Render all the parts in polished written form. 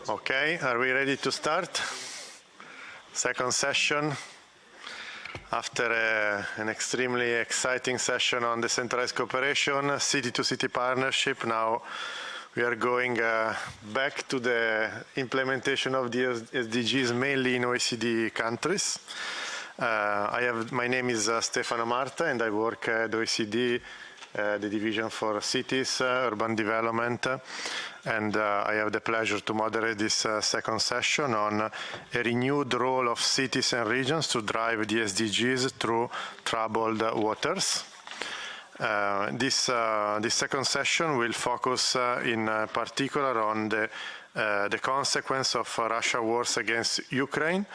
Okay, are we ready to start? Second session. After an extremely exciting session on decentralized cooperation, city-to-city partnership, now we are going back to the implementation of the SDGs, mainly in OECD countries. My name is Stefano Marta, and I work at OECD, the Division for Cities, Urban Development, and I have the pleasure to moderate this second session on a renewed role of cities and regions to drive the SDGs through troubled waters. This second session will focus in particular on the consequence of Russia's wars against Ukraine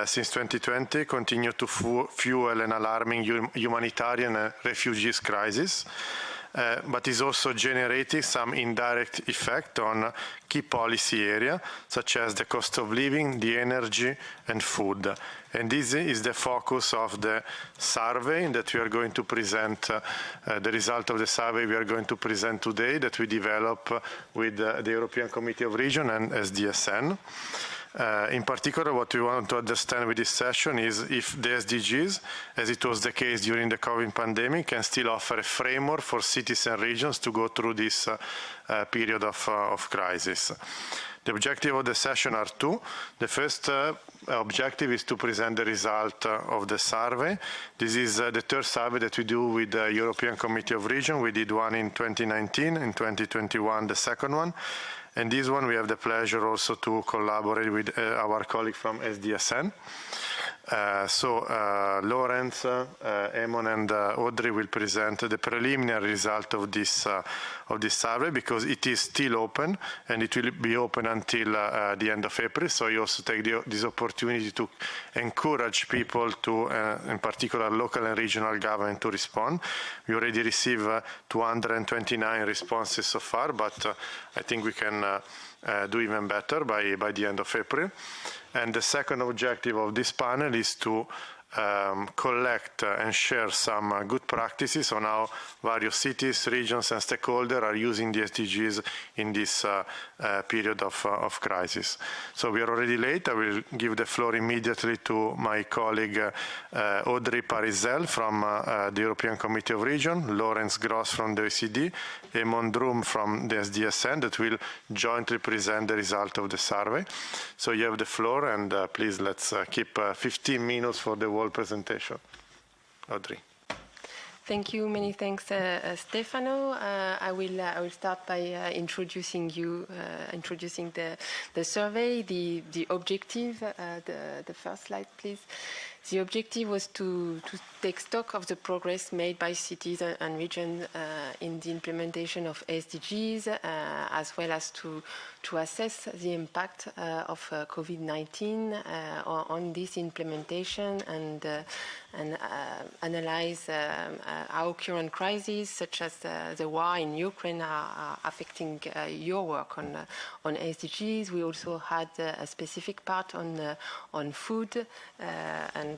since 2020 continue to fuel an alarming humanitarian and refugees crisis, but is also generating some indirect effect on key policy areas such as the cost of living, the energy and food. And this is the focus of the survey that we are going to present, the result of the survey we are going to present today that we develop with the European Committee of Regions and SDSN. In particular, what we want to understand with this session is if the SDGs, as it was the case during the COVID pandemic, can still offer a framework for cities and regions to go through this period of crisis. The objective of the session are two. The first objective is to present the result of the survey. This is the third survey that we do with the European Committee of Regions. We did one in 2019, in 2021 the second one. And this one we have the pleasure also to collaborate with our colleague from SDSN. Lawrence, Emon and Audrey will present the preliminary result of this survey because it is still open and it will be open until the end of April. So you also take this opportunity to encourage people to, in particular local and regional government, to respond. We already received 229 responses so far, but I think we can do even better by the end of April. And the second objective of this panel is to collect and share some good practices on how various cities, regions and stakeholders are using the SDGs in this period of crisis. So we are already late. I will give the floor immediately to my colleague Audrey Parizel from the European Committee of Regions, Lawrence Gross from the OECD, Emon Drum from the SDSN that will jointly present the result of the survey. So you have the floor, and please let's keep 15 minutes for the whole presentation. Audrey. Thank you. Many thanks, Stefano. I will start by introducing the survey, the objective. The first slide, please. The objective was to take stock of the progress made by cities and regions in the implementation of SDGs, as well as to assess the impact of COVID-19 on this implementation and analyze how current crises such as the war in Ukraine are affecting your work on SDGs. We also had a specific part on food and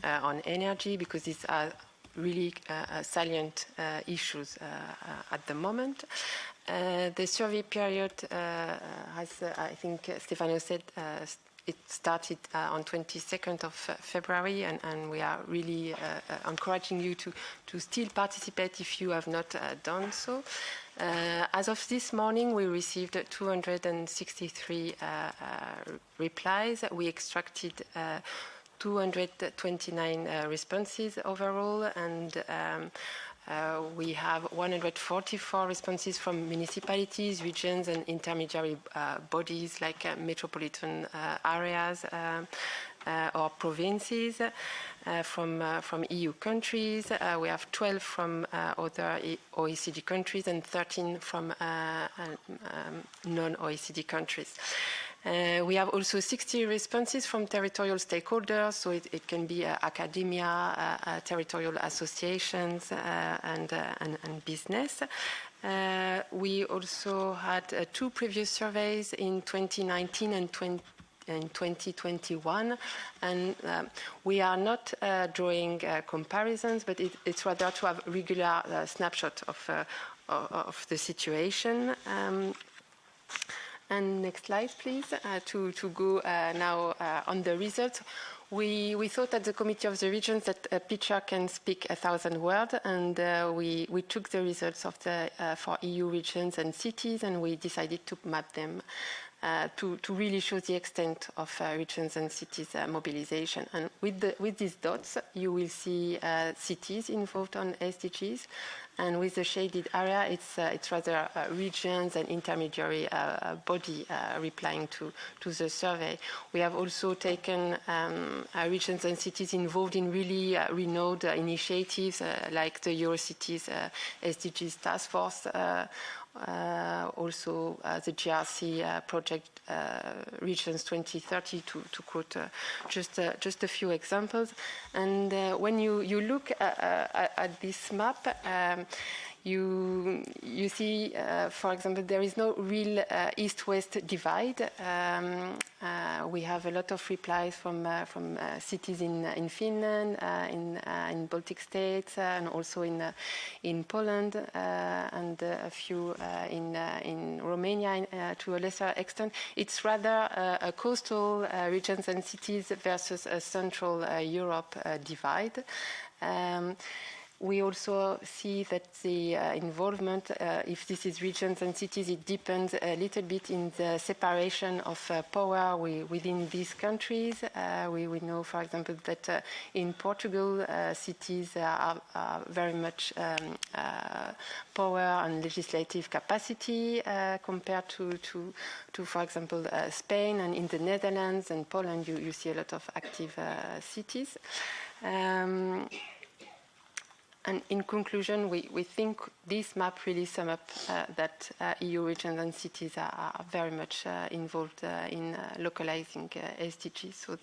on energy, because these are really salient issues at the moment. The survey period has, I think Stefano said, it started on 22nd of February, and we are really encouraging you to still participate if you have not done so. As of this morning, we received 263 replies. We extracted 229 responses overall, and we have 144 responses from municipalities, regions and intermediary bodies like metropolitan areas or provinces from EU countries. We have 12 from other OECD countries and 13 from non-OECD countries. We have also 60 responses from territorial stakeholders, so it can be academia, territorial associations, and business. We also had two previous surveys in 2019 and 2021, and we are not drawing comparisons, but it's rather to have regular snapshot of the situation. And next slide, please, to go now on the results. We thought at the Committee of the Regions that a picture can speak 1,000 words, and we took the results of the for EU regions and cities, and we decided to map them to really show the extent of regions and cities mobilization. And with these dots, you will see cities involved on SDGs. And with the shaded area, it's rather regions and intermediary body replying to the survey. We have also taken regions and cities involved in really renowned initiatives like the Eurocities SDGs Task Force, also the GRC project Regions 2030, to quote just a few examples. And when you look at this map, you see, for example, there is no real east-west divide. We have a lot of replies from cities in Finland, in Baltic states, and also in Poland, and a few in Romania to a lesser extent. It's rather a coastal regions and cities versus a Central Europe divide. We also see that the involvement, if this is regions and cities, it depends a little bit in the separation of power within these countries. We know, for example, that in Portugal, cities are very much power and legislative capacity compared to, for example, Spain, and in the Netherlands and Poland, you see a lot of active cities. And in conclusion, we think this map really sums up that EU regions and cities are very much involved in localizing SDGs. So,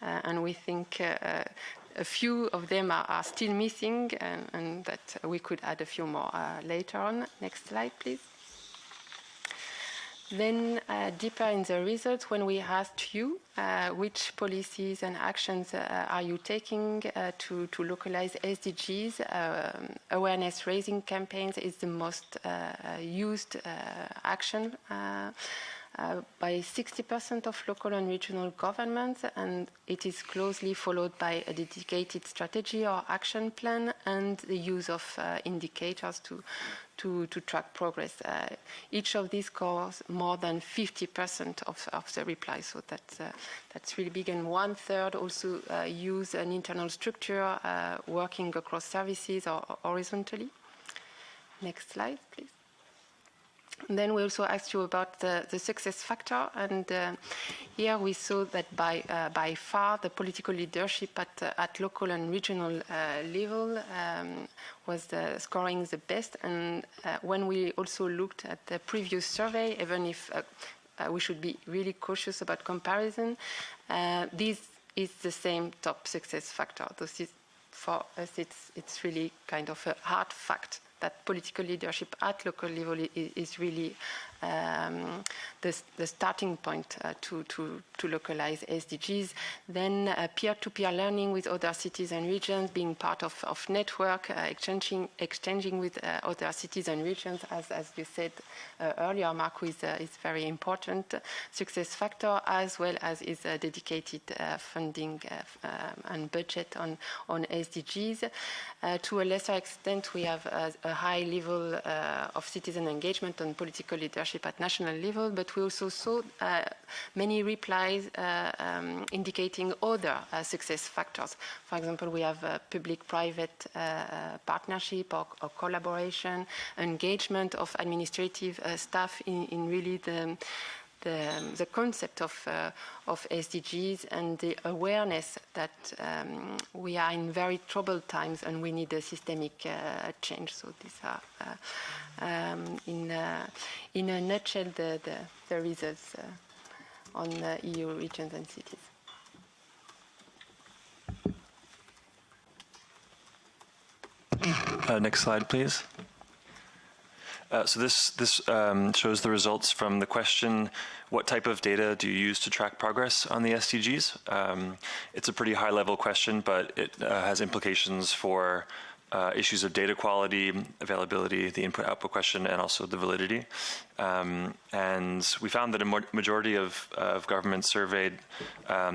and we think a few of them are still missing, and that we could add a few more later on. Next slide, please. Then deeper in the results, when we asked you which policies and actions are you taking to localize SDGs, awareness raising campaigns is the most used action by 60% of local and regional governments, and it is closely followed by a dedicated strategy or action plan and the use of indicators to track progress. Each of these covers more than 50% of the replies, so that's really big. And 1/3 also use an internal structure working across services or horizontally. Next slide, please. And then we also asked you about the success factor, and here we saw that by far the political leadership at local and regional level was scoring the best. And when we also looked at the previous survey, even if we should be really cautious about comparison, this is the same top success factor. This is, for us, it's really kind of a hard fact that political leadership at local level is really the starting point to localize SDGs. Then peer-to-peer learning with other cities and regions, being part of network, exchanging with other cities and regions, as you said earlier, Marco, is very important success factor, as well as is a dedicated funding and budget on SDGs. To a lesser extent, we have a high level of citizen engagement on political leadership at national level, but we also saw many replies indicating other success factors. For example, we have public-private partnership or collaboration, engagement of administrative staff in really the concept of SDGs, and the awareness that we are in very troubled times and we need a systemic change. So these are, in a nutshell, the results on EU regions and cities. Next slide, please. So this shows the results from the question, what type of data do you use to track progress on the SDGs? It's a pretty high-level question, but it has implications for issues of data quality, availability, the input-output question, and also the validity. And we found that a majority of governments surveyed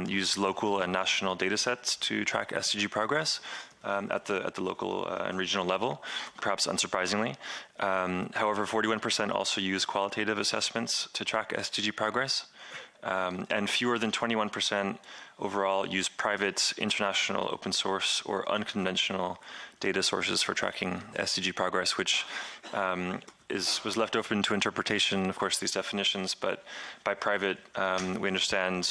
use local and national data sets to track SDG progress at the local and regional level, perhaps unsurprisingly. However, 41% also use qualitative assessments to track SDG progress. And fewer than 21% overall use private, international, open source, or unconventional data sources for tracking SDG progress, which was left open to interpretation, of course, these definitions, but by private, we understand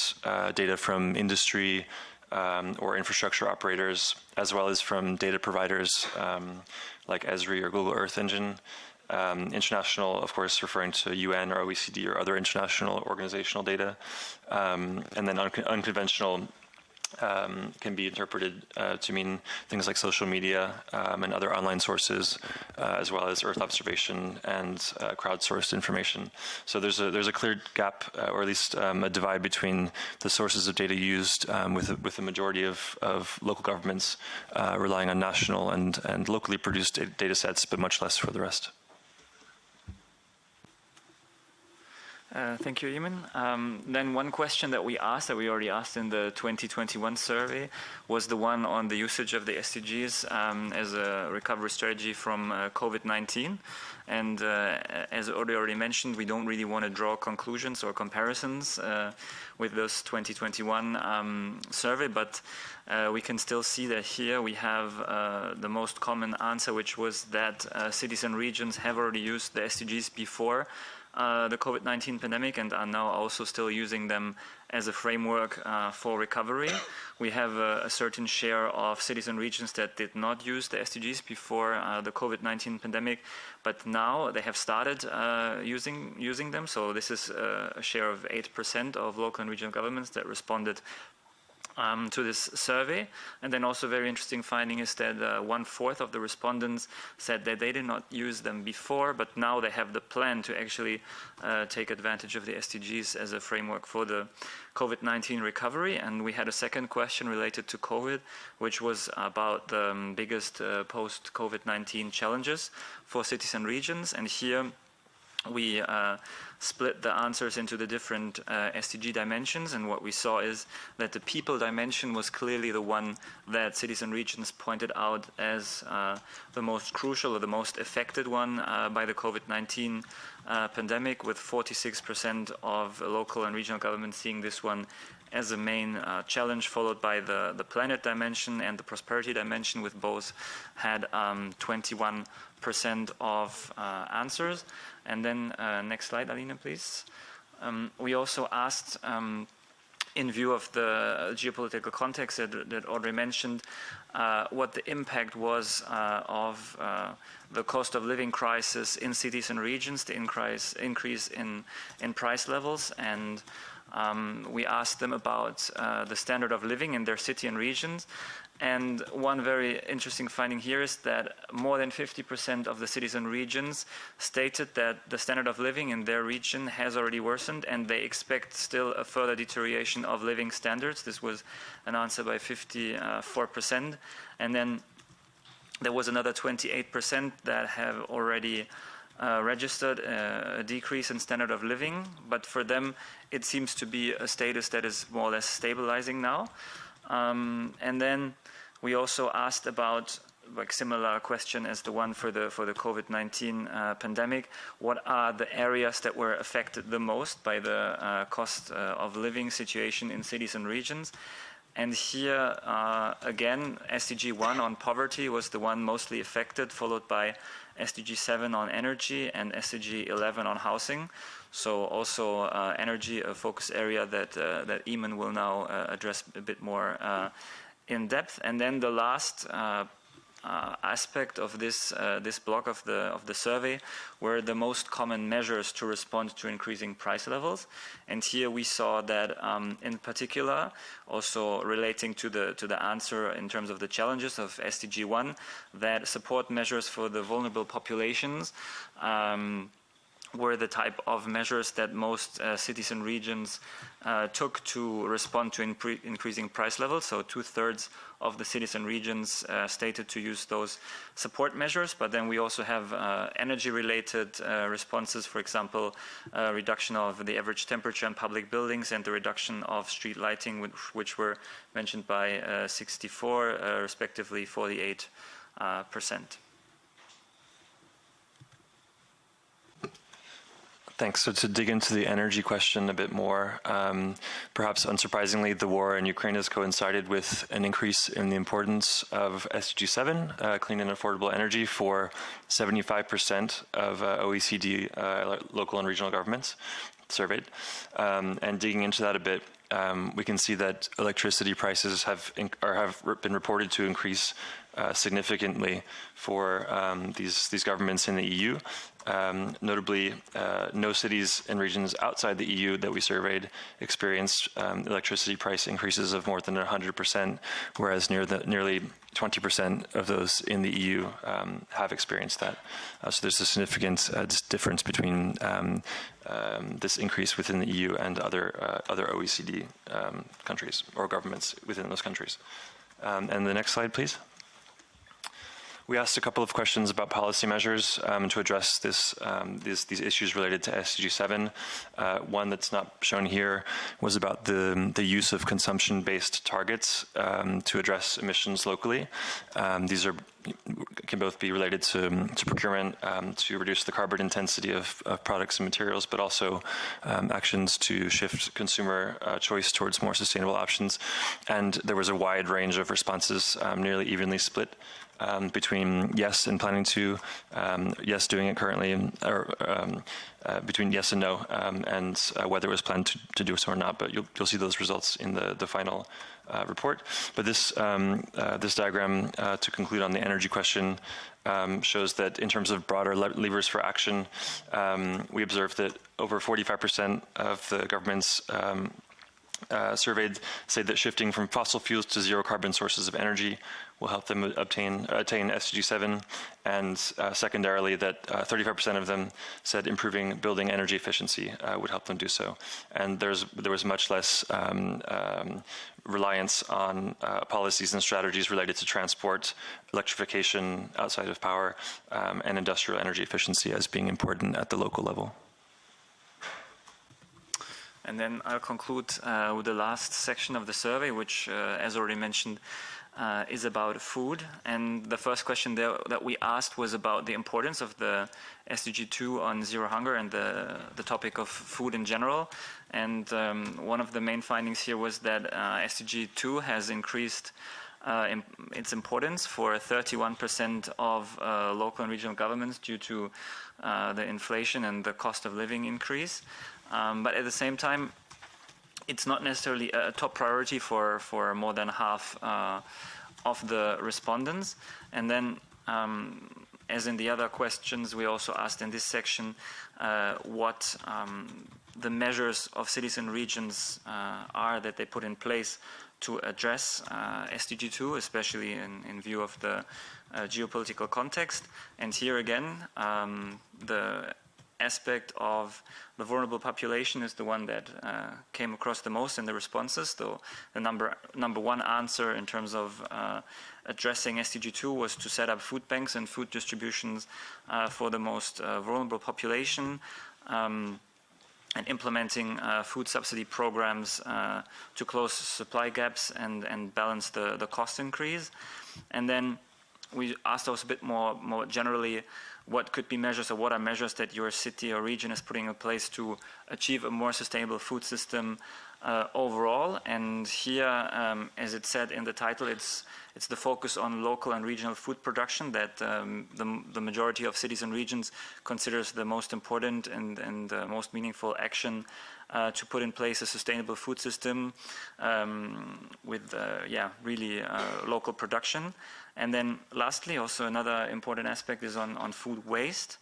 data from industry or infrastructure operators, as well as from data providers like Esri or Google Earth Engine. International, of course, referring to UN or OECD or other international organizational data. And then unconventional can be interpreted to mean things like social media and other online sources, as well as Earth observation and crowdsourced information. So there's a clear gap, or at least a divide between the sources of data used with the majority of local governments relying on national and locally produced data sets, but much less for the rest. Thank you, Eamon. Then one question that we already asked in the 2021 survey, was the one on the usage of the SDGs as a recovery strategy from COVID-19. And as already mentioned, we don't really want to draw conclusions or comparisons with this 2021 survey, but we can still see that here we have the most common answer, which was that cities and regions have already used the SDGs before the COVID-19 pandemic and are now also still using them as a framework for recovery. We have a certain share of cities and regions that did not use the SDGs before the COVID-19 pandemic, but now they have started using them. So this is a share of 8% of local and regional governments that responded to this survey. And then also very interesting finding is that 1/4 of the respondents said that they did not use them before, but now they have the plan to actually take advantage of the SDGs as a framework for the COVID-19 recovery. And we had a second question related to COVID, which was about the biggest post-COVID-19 challenges for cities and regions. And here we split the answers into the different SDG dimensions, and what we saw is that the people dimension was clearly the one that cities and regions pointed out as the most crucial or the most affected one by the COVID-19 pandemic, with 46% of local and regional governments seeing this one as a main challenge, followed by the planet dimension and the prosperity dimension, with both had 21% of answers. And then next slide, Alina, please. We also asked, in view of the geopolitical context that Audrey mentioned, what the impact was of the cost of living crisis in cities and regions, the increase in price levels. And we asked them about the standard of living in their city and regions. And one very interesting finding here is that more than 50% of the cities and regions stated that the standard of living in their region has already worsened, and they expect still a further deterioration of living standards. This was an answer by 54%. And then there was another 28% that have already registered a decrease in standard of living, but for them it seems to be a status that is more or less stabilizing now. And then we also asked about, like, similar question as the one for the COVID-19 pandemic. What are the areas that were affected the most by the cost of living situation in cities and regions? And here again, SDG 1 on poverty was the one mostly affected, followed by SDG 7 on energy and SDG 11 on housing. So also energy, a focus area that Eamon will now address a bit more in depth. And then the last aspect of this block of the survey were the most common measures to respond to increasing price levels. And here we saw that in particular, also relating to the answer in terms of the challenges of SDG 1, that support measures for the vulnerable populations were the type of measures that most cities and regions took to respond to increasing price levels. So 2/3 of the cities and regions stated to use those support measures, but then we also have energy-related responses, for example, reduction of the average temperature in public buildings and the reduction of street lighting, which were mentioned by 64, respectively 48%. Thanks. So to dig into the energy question a bit more, perhaps unsurprisingly, the war in Ukraine has coincided with an increase in the importance of SDG 7, clean and affordable energy, for 75% of OECD local and regional governments surveyed. And digging into that a bit, we can see that electricity prices have been reported to increase significantly for these governments in the EU. Notably, no cities and regions outside the EU that we surveyed experienced electricity price increases of more than 100%, whereas nearly 20% of those in the EU have experienced that. So there's a significant difference between this increase within the EU and other OECD countries or governments within those countries. And the next slide, please. We asked a couple of questions about policy measures to address these issues related to SDG 7. One that's not shown here was about the use of consumption-based targets to address emissions locally. These can both be related to procurement to reduce the carbon intensity of products and materials, but also actions to shift consumer choice towards more sustainable options. And there was a wide range of responses, nearly evenly split between yes and planning to, yes doing it currently, or between yes and no, and whether it was planned to do so or not. But you'll see those results in the final report. But this diagram, to conclude on the energy question, shows that in terms of broader levers for action, we observed that over 45% of the governments surveyed say that shifting from fossil fuels to zero carbon sources of energy will help them attain SDG 7, and secondarily that 35% of them said improving building energy efficiency would help them do so. And there was much less reliance on policies and strategies related to transport, electrification outside of power, and industrial energy efficiency as being important at the local level. And then I'll conclude with the last section of the survey, which, as already mentioned, is about food. And the first question there that we asked was about the importance of the SDG 2 on zero hunger and the topic of food in general. And one of the main findings here was that SDG 2 has increased its importance for 31% of local and regional governments due to the inflation and the cost of living increase. But at the same time, it's not necessarily a top priority for more than half of the respondents. And then, as in the other questions, we also asked in this section what the measures of cities and regions are that they put in place to address SDG 2, especially in view of the geopolitical context. And here again, the aspect of the vulnerable population is the one that came across the most in the responses. So the number one answer in terms of addressing SDG 2 was to set up food banks and food distributions for the most vulnerable population, and implementing food subsidy programs to close supply gaps and balance the cost increase. And then we asked us a bit more generally, what could be measures, or what are measures that your city or region is putting in place to achieve a more sustainable food system overall. And here, as it said in the title, it's the focus on local and regional food production that the majority of cities and regions considers the most important and most meaningful action to put in place a sustainable food system with really local production. And then lastly, also another important aspect is on food waste,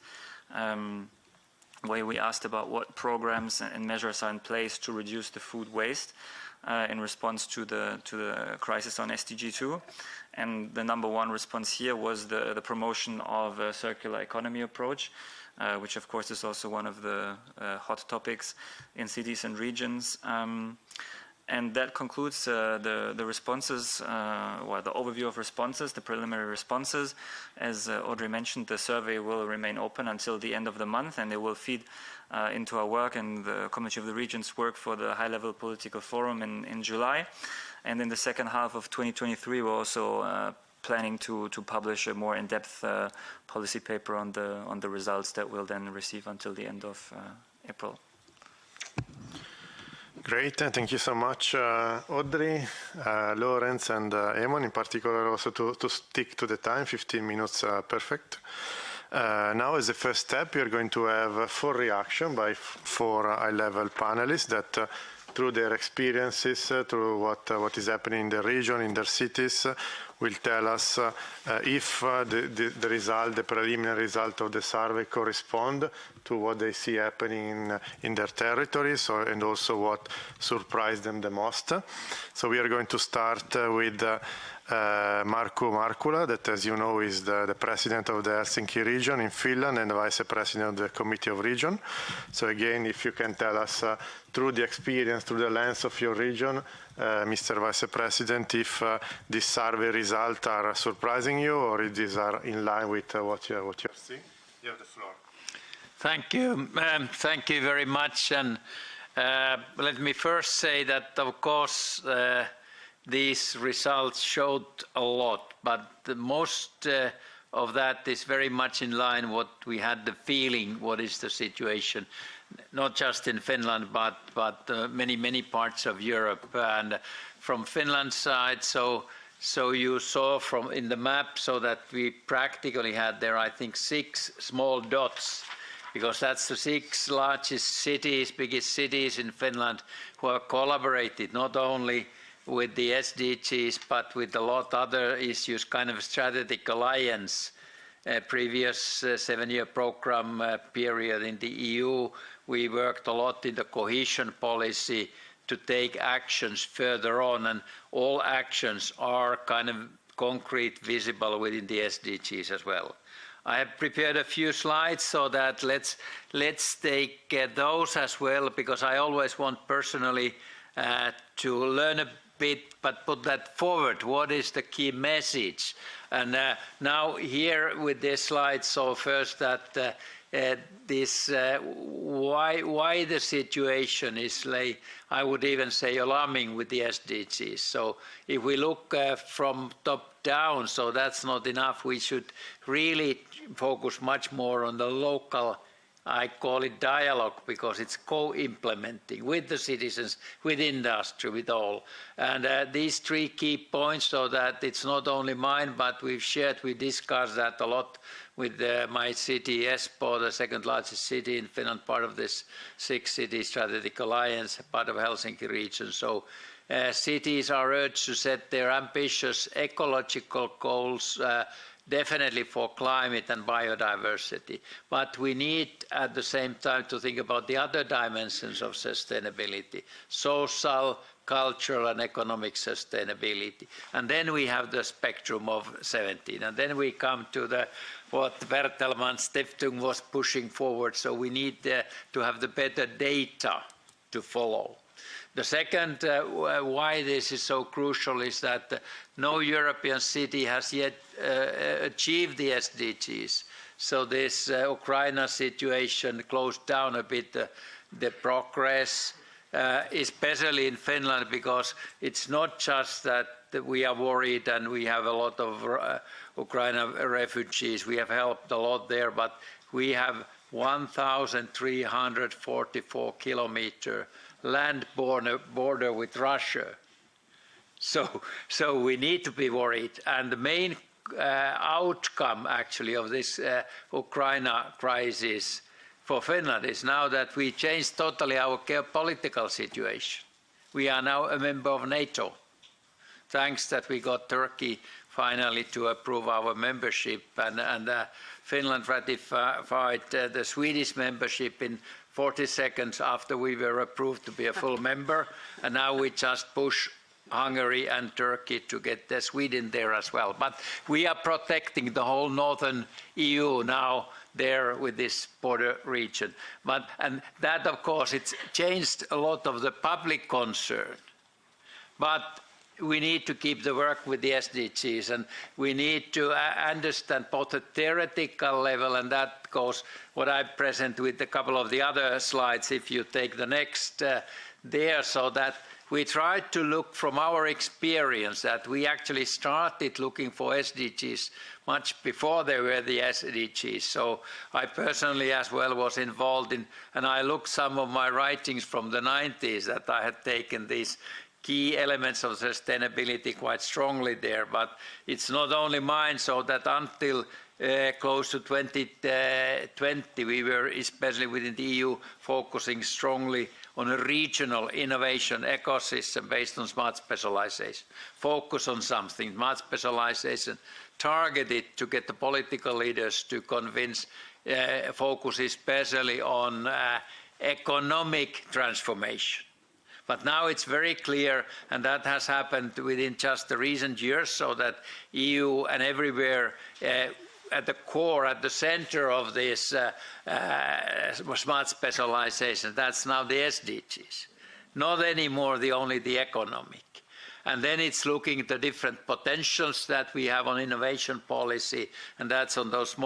where we asked about what programs and measures are in place to reduce the food waste. in response to the crisis on SDG 2. And the number one response here was the promotion of a circular economy approach, which of course is also one of the hot topics in cities and regions. And that concludes the responses, well, the overview of responses, the preliminary responses. As Audrey mentioned, the survey will remain open until the end of the month, and it will feed into our work and the Committee of the Regions work for the high-level political forum in July. And in the second half of 2023, we're also planning to publish a more in-depth policy paper on the results that we'll then receive until the end of April. Great, thank you so much, Audrey, Lawrence, and Eamon, in particular, also to stick to the time, 15 minutes, perfect. Now, as a first step, we are going to have 4 reactions by 4 high-level panelists that, through their experiences, through what is happening in the region, in their cities, will tell us if the result, the preliminary result of the survey correspond to what they see happening in their territories, and also what surprised them the most. So we are going to start with Markku Markkula, that, as you know, is the president of the Helsinki region in Finland and the vice president of the Committee of Region. So again, if you can tell us through the experience, through the lens of your region, Mr. Vice President, if these survey results are surprising you or if these are in line with what you're seeing. You have the floor. Thank you. Thank you very much. And let me first say that, of course, these results showed a lot, but the most of that is very much in line what we had the feeling, what is the situation, not just in Finland, but many parts of Europe. And from Finland's side, so you saw from in the map, so that we practically had there, I think, 6 small dots, because that's the 6 largest cities, biggest cities in Finland, who have collaborated not only with the SDGs, but with a lot other issues, kind of strategic alliance. Previous 7-year program period in the EU, we worked a lot in the cohesion policy to take actions further on, and all actions are kind of concrete, visible within the SDGs as well. I have prepared a few slides, so that let's take those as well, because I always want personally to learn a bit, but put that forward. What is the key message? And now here with this slide, so first that this why the situation is, like, I would even say, alarming with the SDGs. So if we look from top down, so that's not enough. We should really focus much more on the local, I call it dialogue, because it's co-implementing with the citizens, with industry, with all. And these 3 key points, so that it's not only mine, but we discussed that a lot with my city, Espoo, the 2nd largest city in Finland, part of this 6-city strategic alliance, part of Helsinki region. So cities are urged to set their ambitious ecological goals, definitely for climate and biodiversity. But we need at the same time to think about the other dimensions of sustainability, social, cultural and economic sustainability. And then we have the spectrum of 17. And then we come to what Bertelman Stiftung was pushing forward. So we need to have the better data to follow. The second, why this is so crucial, is that no European city has yet achieved the SDGs. So this Ukraine situation closed down a bit the progress, especially in Finland, because it's not just that we are worried and we have a lot of Ukrainian refugees. We have helped a lot there, but we have 1,344 kilometers land border with Russia. So we need to be worried. And the main outcome, actually, of this Ukraine crisis for Finland is now that we changed totally our geopolitical situation. We are now a member of NATO. thanks that we got Turkey finally to approve our membership, and Finland ratified the Swedish membership in 40 seconds after we were approved to be a full member, and now we just push Hungary and Turkey to get Sweden there as well. But we are protecting the whole northern EU now there with this border region. And that, of course, it's changed a lot of the public concern. But we need to keep the work with the SDGs, and we need to understand both the theoretical level, and that goes what I present with a couple of the other slides, if you take the next there, so that we tried to look from our experience that we actually started looking for SDGs much before there were the SDGs. So I personally as well was involved in, and I looked some of my writings from the 90s that I had taken these key elements of sustainability quite strongly there. But it's not only mine, so that until close to 2020, we were, especially within the EU, focusing strongly on a regional innovation ecosystem based on smart specialization. Focus on something, smart specialization, targeted to get the political leaders to convince, focus especially on economic transformation. But now it's very clear, and that has happened within just the recent years, so that EU and everywhere at the core, at the center of this smart specialization, that's now the SDGs. Not anymore only the economic. And then it's looking at the different potentials that we have on innovation policy, and that's on those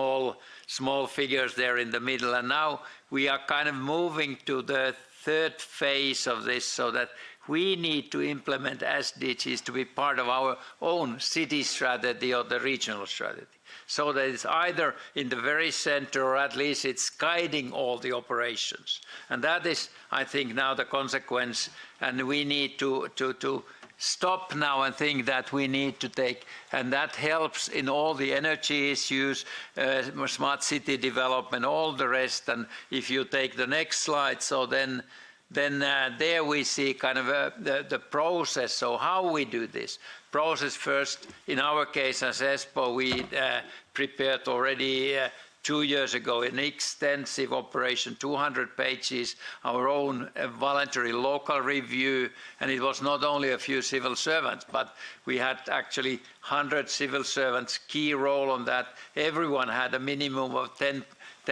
small figures there in the middle. And now we are kind of moving to the third phase of this, so that we need to implement SDGs to be part of our own city strategy or the regional strategy. So that it's either in the very center, or at least it's guiding all the operations. And that is, I think, now the consequence, and we need to stop now and think that we need to take, and that helps in all the energy issues, smart city development, all the rest. And if you take the next slide, so then there we see kind of the process. So how we do this process first, in our case as ESPO, we prepared already 2 years ago an extensive operation, 200 pages, our own voluntary local review, and it was not only a few civil servants, but we had actually 100 civil servants, key role on that. Everyone had a minimum of 10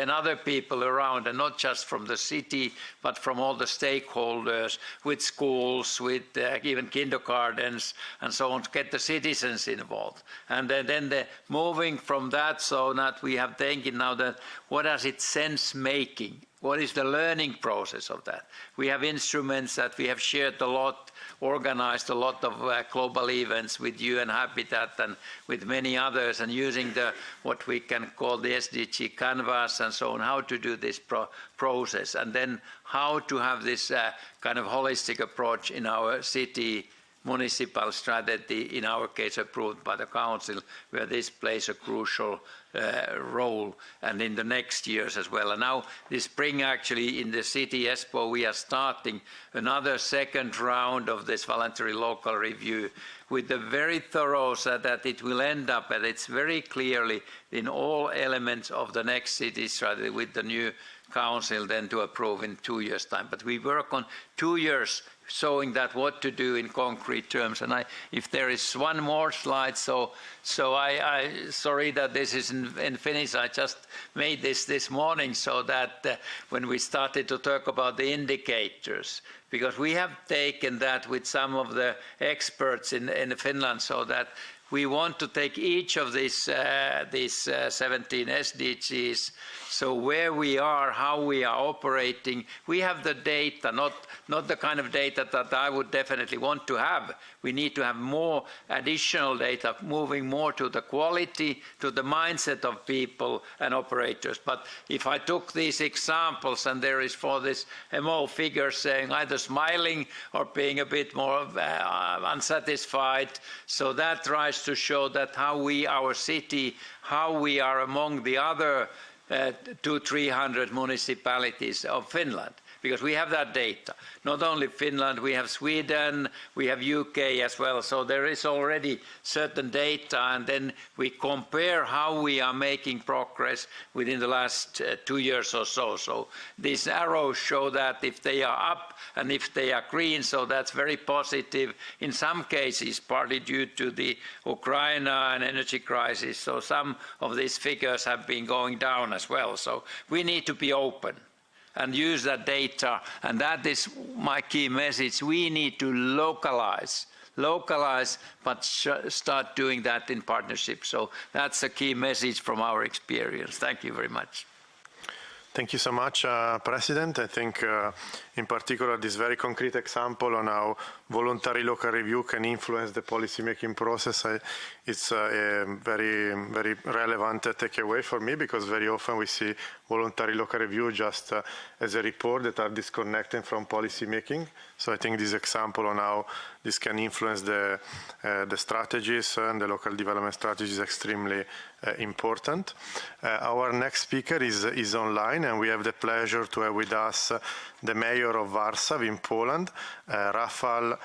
other people around, and not just from the city, but from all the stakeholders, with schools, with even kindergartens, and so on, to get the citizens involved. And then moving from that, so that we have thinking now that what does it sense making? What is the learning process of that? We have instruments that we have shared a lot, organized a lot of global events with UN Habitat and with many others, and using what we can call the SDG canvas and so on, how to do this process, and then how to have this kind of holistic approach in our city municipal strategy, in our case approved by the Council, where this plays a crucial role, and in the next years as well. And now this spring, actually, in the city ESPO, we are starting another second round of this voluntary local review with the very thorough, so that it will end up, and it's very clearly in all elements of the next city strategy with the new Council then to approve in 2 years' time. But we work on 2 years showing that what to do in concrete terms. And if there is one more slide, so I sorry that this is in Finnish. I just made this morning, so that when we started to talk about the indicators, because we have taken that with some of the experts in Finland, so that we want to take each of these 17 SDGs, so where we are, how we are operating. We have the data, not the kind of data that I would definitely want to have. We need to have more additional data, moving more to the quality, to the mindset of people and operators. But if I took these examples, and there is for this MO figure saying either smiling or being a bit more unsatisfied, so that tries to show that how we, our city, how we are among the other 200-300 municipalities of Finland. because we have that data. Not only Finland, we have Sweden, we have UK as well. So there is already certain data, and then we compare how we are making progress within the last 2 years or so. So these arrows show that if they are up and if they are green, so that's very positive. In some cases, partly due to the Ukraine and energy crisis, so some of these figures have been going down as well. So we need to be open and use that data, and that is my key message. We need to localize, but start doing that in partnership. So that's a key message from our experience. Thank you very much. Thank you so much, President. I think in particular this very concrete example on how voluntary local review can influence the policy-making process, it's a very, very relevant takeaway for me, because very often we see voluntary local review just as a report that are disconnected from policy-making. So I think this example on how this can influence the strategies and the local development strategy is extremely important. Our next speaker is online, and we have the pleasure to have with us the mayor of Warsaw in Poland, Rafał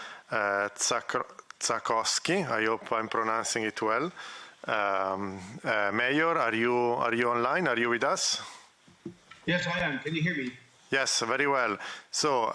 Czakowski. I hope I'm pronouncing it well. Mayor, are you online? Are you with us? Yes, I am. Can you hear me? Yes, very well. So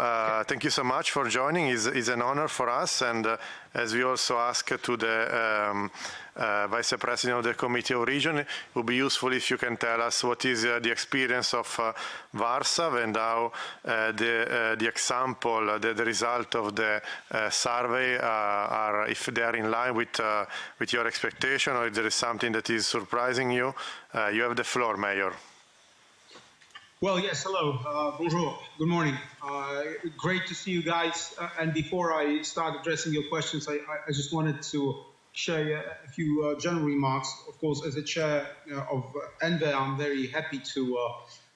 thank you so much for joining. It's an honor for us, and as we also ask to the Vice President of the Committee of Region, it would be useful if you can tell us what is the experience of Warsaw and how the example, the result of the survey are, if they are in line with your expectation, or if there is something that is surprising you. You have the floor, Mayor. Well, yes, hello. Bonjour. Good morning. Great to see you guys. And before I start addressing your questions, I just wanted to share a few general remarks. Of course, as a chair of ENVE, I'm very happy to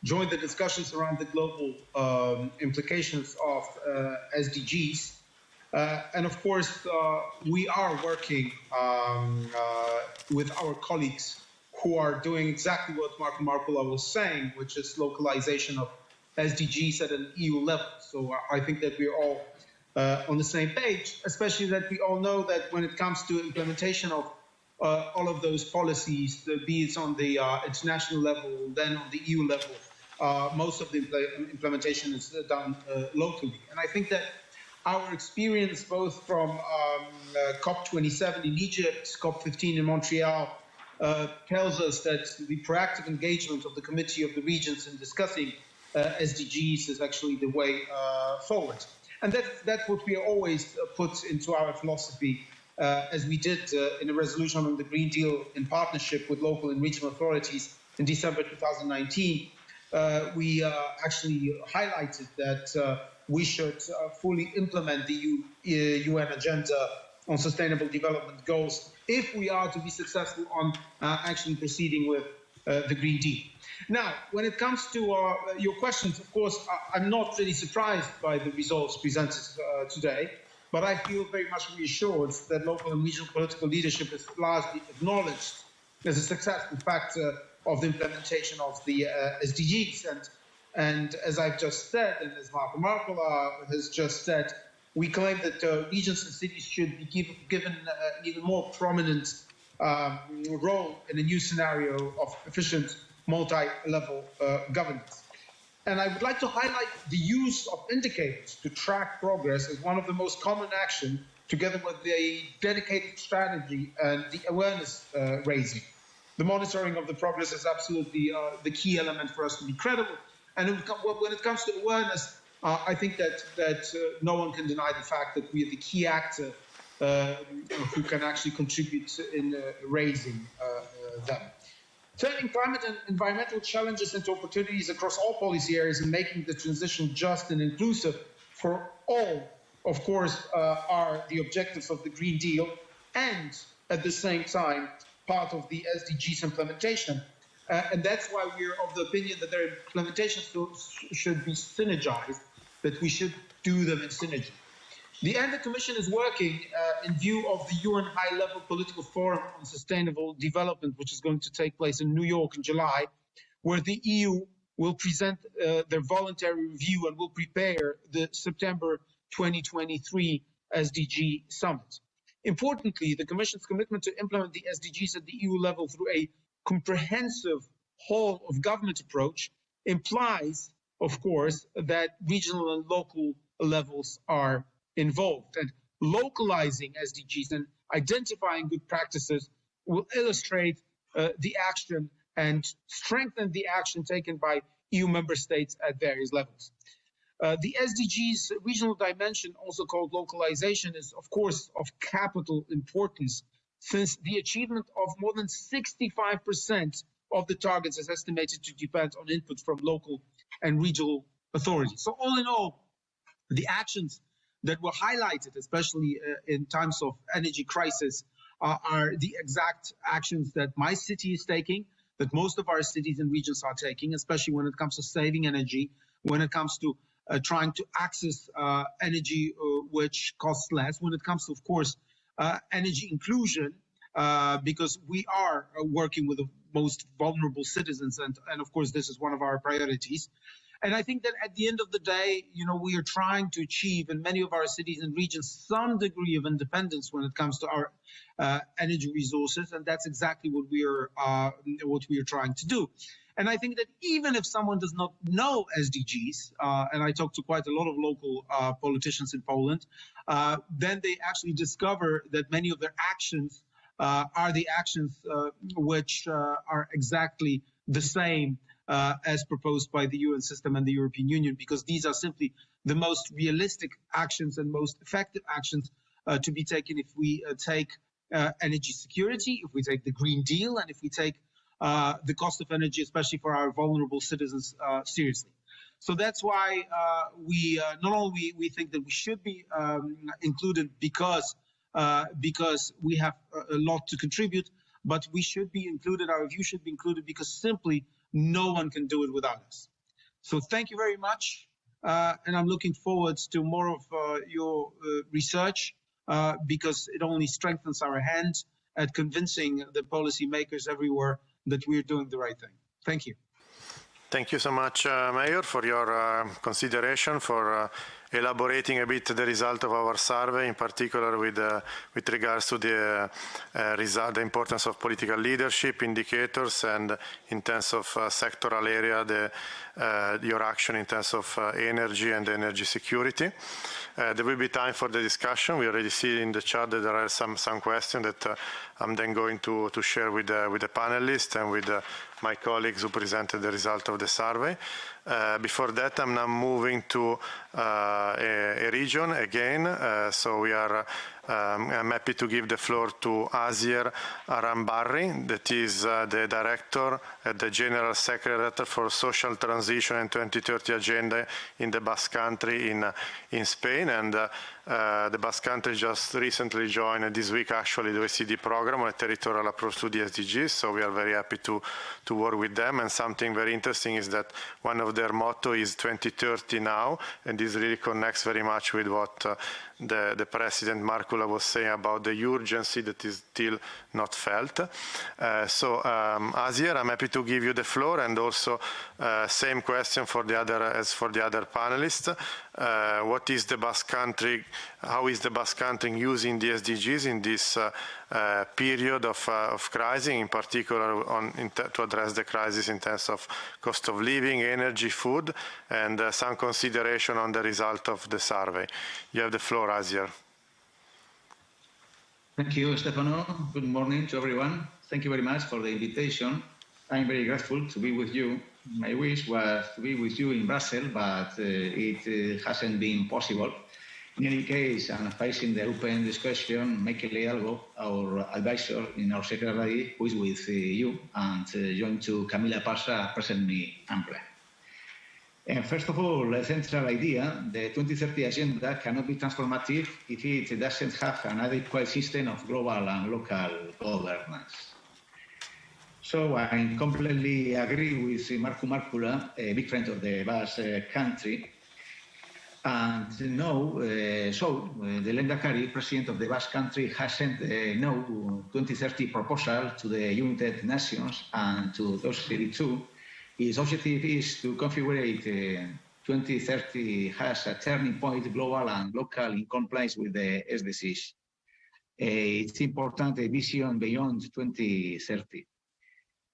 join the discussions around the global implications of SDGs. And of course, we are working with our colleagues who are doing exactly what Marco Markula was saying, which is localization of SDGs at an EU level. So I think that we're all on the same page, especially that we all know that when it comes to implementation of all of those policies, be it on the international level, then on the EU level, most of the implementation is done locally. And I think that our experience both from COP27 in Egypt, COP15 in Montreal, tells us that the proactive engagement of the Committee of the Regions in discussing SDGs is actually the way forward. And that's what we always put into our philosophy, as we did in a resolution on the Green Deal in partnership with local and regional authorities in December 2019. We actually highlighted that we should fully implement the UN agenda on sustainable development goals if we are to be successful on actually proceeding with the Green Deal. Now, when it comes to your questions, of course, I'm not really surprised by the results presented today, but I feel very much reassured that local and regional political leadership is largely acknowledged as a successful factor of the implementation of the SDGs. And as I've just said, and as Marco Markula has just said, we claim that regions and cities should be given an even more prominent role in a new scenario of efficient multi-level governance. And I would like to highlight the use of indicators to track progress as one of the most common action, together with the dedicated strategy and the awareness raising. The monitoring of the progress is absolutely the key element for us to be credible. And when it comes to awareness, I think that no one can deny the fact that we are the key actor who can actually contribute in raising them. Turning climate and environmental challenges into opportunities across all policy areas and making the transition just and inclusive for all, of course, are the objectives of the Green Deal, and at the same time, part of the SDGs implementation. And that's why we're of the opinion that their implementation should be synergized, that we should do them in synergy. The ENVE Commission is working in view of the UN High-Level Political Forum on Sustainable Development, which is going to take place in New York in July, where the EU will present their voluntary review and will prepare the September 2023 SDG summit. Importantly, the Commission's commitment to implement the SDGs at the EU level through a comprehensive whole of government approach implies, of course, that regional and local levels are involved. And localizing SDGs and identifying good practices will illustrate the action and strengthen the action taken by EU member states at various levels. The SDGs regional dimension, also called localization, is of course of capital importance, since the achievement of more than 65% of the targets is estimated to depend on input from local and regional authorities. So all in all, the actions that were highlighted, especially in times of energy crisis, are the exact actions that my city is taking, that most of our cities and regions are taking, especially when it comes to saving energy, when it comes to trying to access energy which costs less, when it comes to, of course, energy inclusion, because we are working with the most vulnerable citizens, and of course this is one of our priorities. And I think that at the end of the day, we are trying to achieve in many of our cities and regions some degree of independence when it comes to our energy resources, and that's exactly what we are trying to do. And I think that even if someone does not know SDGs, and I talk to quite a lot of local politicians in Poland, then they actually discover that many of their actions are the actions which are exactly the same as proposed by the UN system and the European Union, because these are simply the most realistic actions and most effective actions to be taken if we take energy security, if we take the Green Deal, and if we take the cost of energy, especially for our vulnerable citizens, seriously. So that's why we not only we think that we should be included because we have a lot to contribute, but we should be included, our view should be included, because simply no one can do it without us. So thank you very much, and I'm looking forward to more of your research, because it only strengthens our hand at convincing the policymakers everywhere that we're doing the right thing. Thank you. Thank you so much, Mayor, for your consideration, for elaborating a bit the result of our survey, in particular with regards to the result, the importance of political leadership indicators, and in terms of sectoral area, your action in terms of energy and energy security. There will be time for the discussion. We already see in the chat that there are some questions that I'm then going to share with the panelists and with my colleagues who presented the result of the survey. Before that, I'm now moving to a region again. So we are. I'm happy to give the floor to Asier Arambarri, that is the Director at the General Secretariat for Social Transition and 2030 Agenda in the Basque Country in Spain. And the Basque Country just recently joined this week, actually, the OECD program on a territorial approach to the SDGs. So we are very happy to work with them. And something very interesting is that one of their motto is 2030 now, and this really connects very much with what the President Markula was saying about the urgency that is still not felt. So Asier, I'm happy to give you the floor, and also same question for the other panelists. What is the Basque Country? How is the Basque Country using the SDGs in this period of crisis, in particular to address the crisis in terms of cost of living, energy, food, and some consideration on the result of the survey? You have the floor, Asier. Thank you, Stefano. Good morning to everyone. Thank you very much for the invitation. I'm very grateful to be with you. My wish was to be with you in Brussels, but it hasn't been possible. In any case, I'm facing the open discussion. Mikel Hidalgo, our advisor in our secretary, who is with you, and joined to Camila Parsa, present me ample. And first of all, the central idea, the 2030 agenda cannot be transformative if it doesn't have an adequate system of global and local governance. So I completely agree with Marco Markula, a big friend of the Basque Country. And no, the Lehendakari, President of the Basque Country, has sent no 2030 proposal to the United Nations and to those 32, Its objective is to configure 2030 as a turning point global and local in compliance with the SDGs. It's important a vision beyond 2030.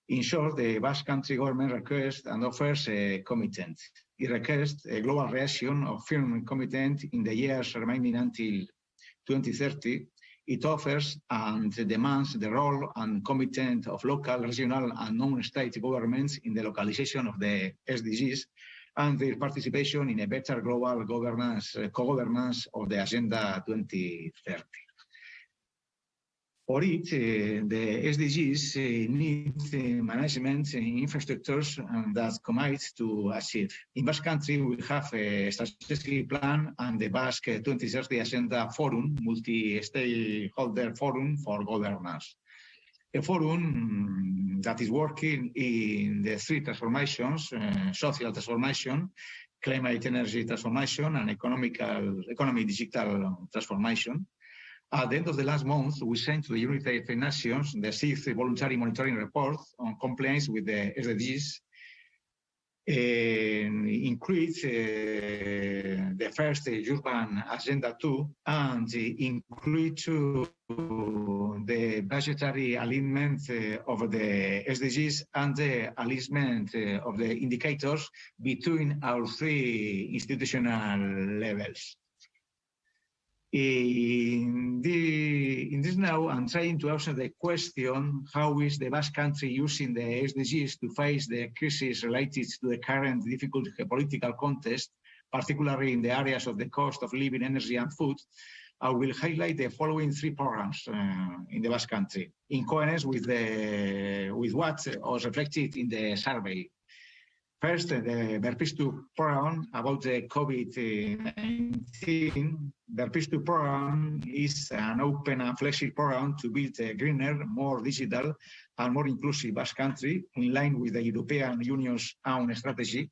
In short, the Basque Country government requests and offers a commitment. It requests a global reaction of firm commitment in the years remaining until 2030. It offers and demands the role and commitment of local, regional, and non-state governments in the localization of the SDGs and their participation in a better global governance, co-governance of the Agenda 2030. For it, the SDGs need management infrastructures that commit to achieve. In Basque Country, we have a strategic plan and the Basque 2030 Agenda Forum, multi-stakeholder forum for governance. A forum that is working in the three transformations, social transformation, climate energy transformation, and economy digital transformation. At the end of the last month, we sent to the United Nations the 6th voluntary monitoring report on compliance with the SDGs, includes the first Urban Agenda 2 and includes the budgetary alignment of the SDGs and the alignment of the indicators between our three institutional levels. In this now, I'm trying to answer the question, how is the Basque Country using the SDGs to face the crisis related to the current difficult political context, particularly in the areas of the cost of living, energy, and food? I will highlight the following three programs in the Basque Country, in coherence with what was reflected in the survey. First, the Berpiztu program about the COVID-19. Berpiztu program is an open and flexible program to build a greener, more digital, and more inclusive Basque Country in line with the European Union's own strategy.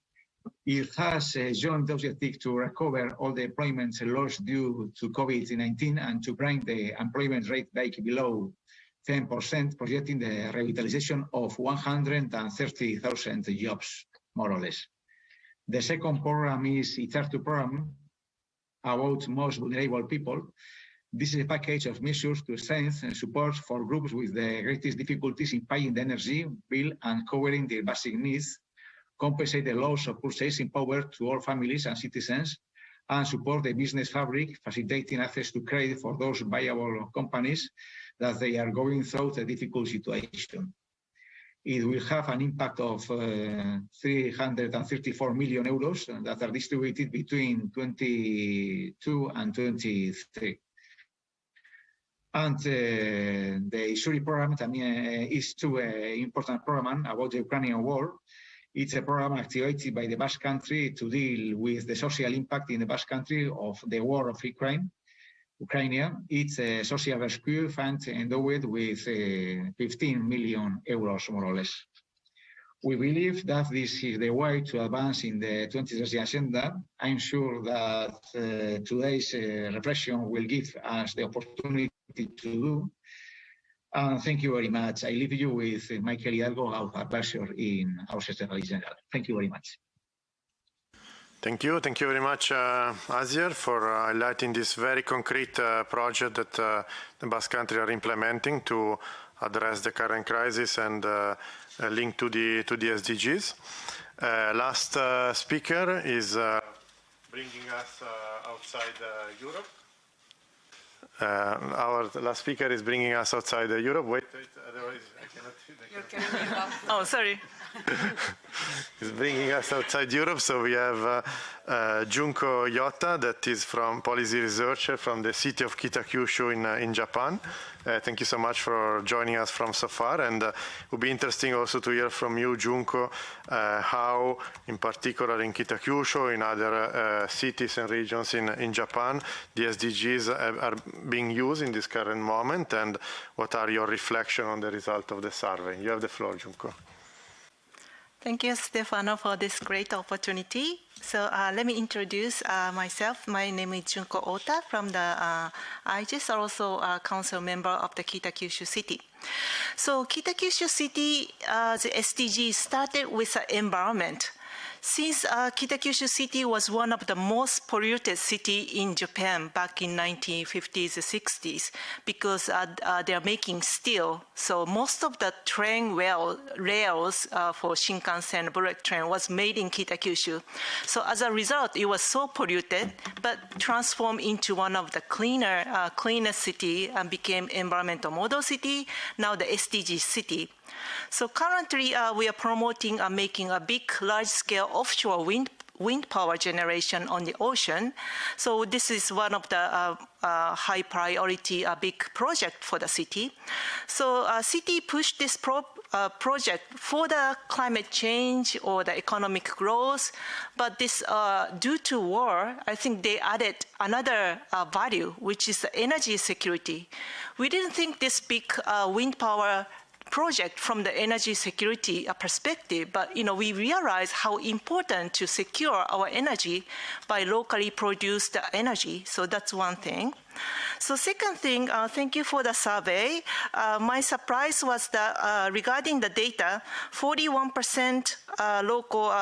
It has a joint objective to recover all the employment lost due to COVID-19 and to bring the employment rate back below 10%, projecting the revitalization of 130,000 jobs, more or less. The second program is ITARTU program about most vulnerable people. This is a package of measures to strengthen support for groups with the greatest difficulties in paying the energy bill and covering their basic needs, compensate the loss of purchasing power to all families and citizens, and support the business fabric, facilitating access to credit for those viable companies that they are going through a difficult situation. It will have an impact of 334 million euros that are distributed between 22 and 23. And the Isuri program is too important program about the Ukrainian war. It's a program activated by the Basque Country to deal with the social impact in the Basque Country of the war of Ukraine. It's a social rescue fund endowed with 15 million euros, more or less. We believe that this is the way to advance in the 2030 agenda. I'm sure that today's reflection will give us the opportunity to do. Thank you very much. I leave you with Michael Hidalgo, our advisor in our Secretary General. Thank you very much. Thank you. Thank you very much, Asier, for highlighting this very concrete project that the Basque Country are implementing to address the current crisis and link to the SDGs. Last speaker is bringing us outside Europe. Our last speaker is bringing us outside Europe. Wait, otherwise I cannot. You're carrying it off. Oh, sorry. He's bringing us outside Europe. So we have Junko Yota, that is from policy researcher from the city of Kitakyushu in Japan. Thank you so much for joining us from so far. And it would be interesting also to hear from you, Junko, how, in particular in Kitakyushu, in other cities and regions in Japan, the SDGs are being used in this current moment, and what are your reflections on the result of the survey? You have the floor, Junko. Thank you, Stefano, for this great opportunity. So let me introduce myself. My name is Junko Ota from the I just also a council member of the Kitakyushu City. So Kitakyushu City, the SDGs started with the environment. Since Kitakyushu City was one of the most polluted cities in Japan back in 1950s and 60s because they're making steel. So most of the train rails for Shinkansen bullet train was made in Kitakyushu. So as a result, it was so polluted, but transformed into one of the cleaner city and became environmental model city, now the SDG city. So currently, we are promoting making a big, large-scale offshore wind power generation on the ocean. So this is one of the high priority, big project for the city. So city pushed this project for the climate change or the economic growth, but this due to war, I think they added another value, which is the energy security. We didn't think this big wind power project from the energy security perspective, but we realize how important to secure our energy by locally produced energy. So that's one thing. So second thing, thank you for the survey. My surprise was that regarding the data, 41% local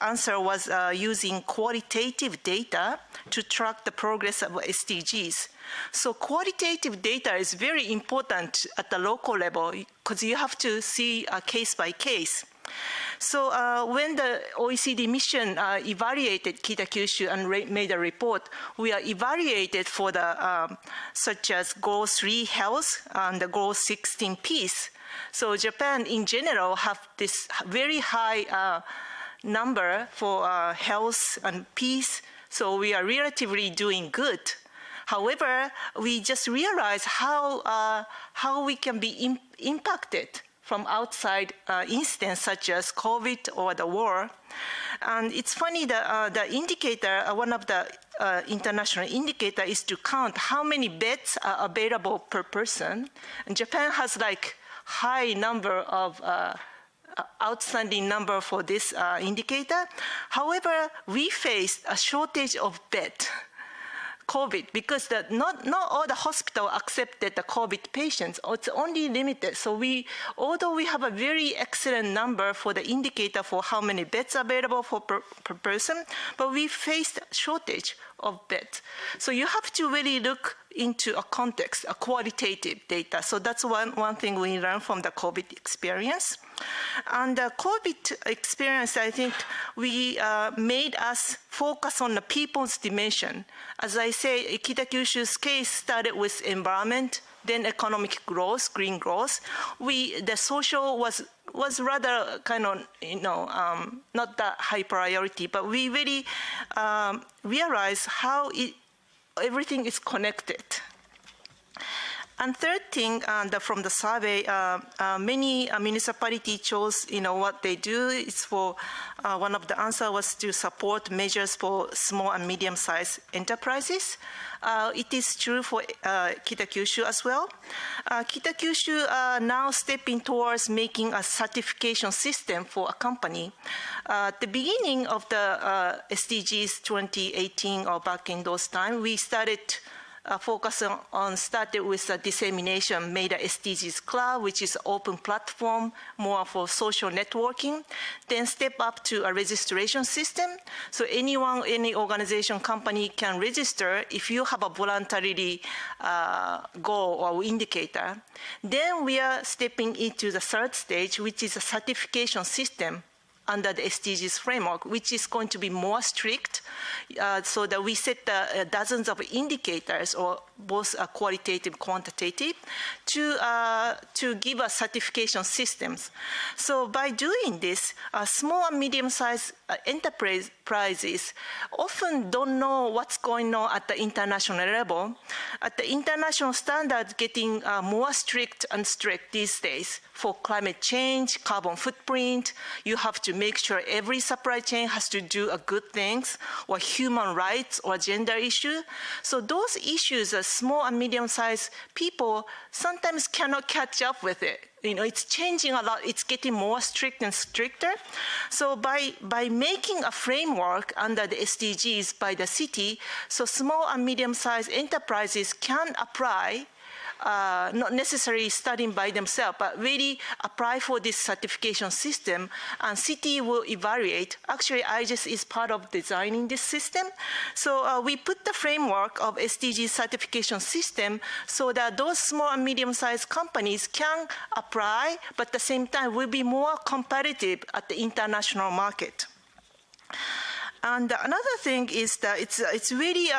answer was using qualitative data to track the progress of SDGs. So qualitative data is very important at the local level because you have to see case by case. So when the OECD mission evaluated Kitakyushu and made a report, we are evaluated for the such as Goal 3 health and the Goal 16 peace. So Japan in general have this very high number for health and peace, so we are relatively doing good. However, we just realize how we can be impacted from outside incidents such as COVID or the war. And it's funny that the indicator, one of the international indicator is to count how many beds are available per person. And Japan has like high number of outstanding number for this indicator. However, we faced a shortage of bed, COVID, because not all the hospital accepted the COVID patients. It's only limited. So although we have a very excellent number for the indicator for how many beds available for per person, but we faced shortage of beds. So you have to really look into a context, a qualitative data. So that's one thing we learned from the COVID experience. And the COVID experience, I think, we made us focus on the people's dimension. As I say, Kitakyushu's case started with environment, then economic growth, green growth. The social was rather kind of, not that high priority, but we really realized how everything is connected. And third thing, from the survey, many municipalities chose, what they do is for, one of the answers was to support measures for small and medium-sized enterprises. It is true for Kitakyushu as well. Kitakyushu now stepping towards making a certification system for a company. At the beginning of the SDGs 2018 or back in those times, we started started with the dissemination, made a SDGs Cloud, which is open platform, more for social networking. Then step up to a registration system. So any organization, company can register if you have a voluntarily goal or indicator. Then we are stepping into the third stage, which is a certification system under the SDGs framework, which is going to be more strict, so that we set dozens of indicators, or both qualitative, quantitative, to give us certification systems. So by doing this, small and medium-sized enterprises often don't know what's going on at the international level. At the international standards, getting more strict these days. For climate change, carbon footprint, you have to make sure every supply chain has to do good things, or human rights or gender issue. So those issues are small and medium-sized people sometimes cannot catch up with it. It's changing a lot. It's getting more strict and stricter. So by making a framework under the SDGs by the city, so small and medium-sized enterprises can apply, not necessarily studying by themselves, but really apply for this certification system, and city will evaluate. Actually, IGES is part of designing this system. So we put the framework of SDG certification system so that those small and medium-sized companies can apply, but at the same time will be more competitive at the international market. And another thing is that it's really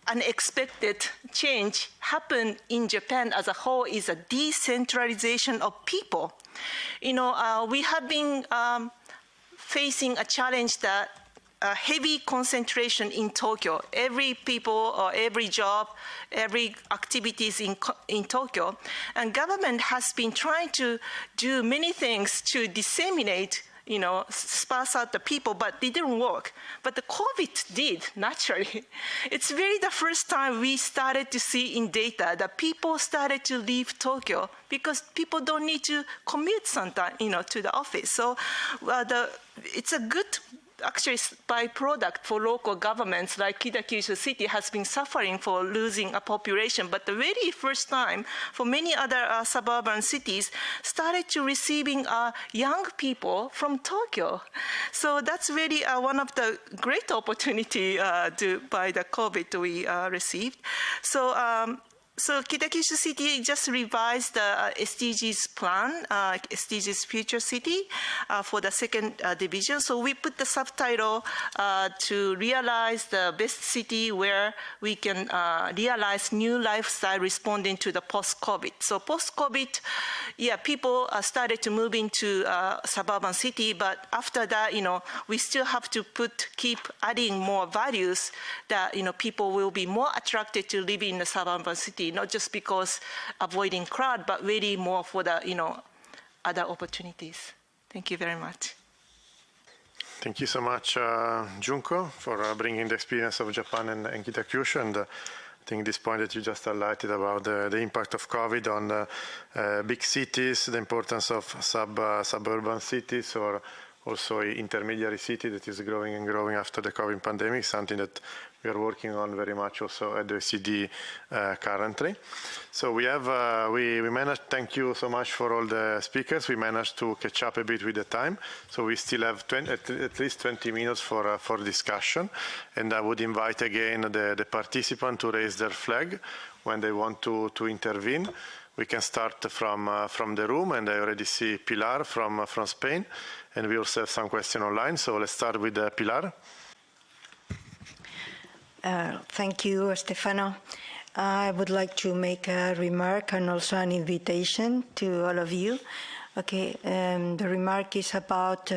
unexpected change happened in Japan as a whole is a decentralization of people. We have been facing a challenge that heavy concentration in Tokyo. Every people or every job, every activities in Tokyo. And government has been trying to do many things to disseminate sparse out the people, but it didn't work. But the COVID did, naturally. It's really the first time we started to see in data that people started to leave Tokyo because people don't need to commute sometimes, to the office. So it's a good, actually, byproduct for local governments like Kitakyushu City has been suffering for losing a population. But the very first time for many other suburban cities started to receiving young people from Tokyo. So that's really one of the great opportunity by the COVID we received. So Kitakyushu City just revised the SDGs plan, SDGs Future City, for the second division. So we put the subtitle to realize the best city where we can realize new lifestyle responding to the post-COVID. So post-COVID, people started to move into suburban city, but after that, we still have to keep adding more values that, people will be more attracted to living in the suburban city, not just because avoiding crowd, but really more for the, other opportunities. Thank you very much. Thank you so much, Junko, for bringing the experience of Japan and Kitakyushu. And I think this point that you just highlighted about the impact of COVID on big cities, the importance of suburban cities, or also intermediary city that is growing and growing after the COVID pandemic, something that we are working on very much also at the OECD currently. So we managed, thank you so much for all the speakers. We managed to catch up a bit with the time. So we still have at least 20 minutes for discussion. And I would invite again the participants to raise their flag when they want to intervene. We can start from the room, and I already see Pilar from Spain. And we also have some questions online. So let's start with Pilar. Thank you, Stefano. I would like to make a remark and also an invitation to all of you. Okay, the remark is about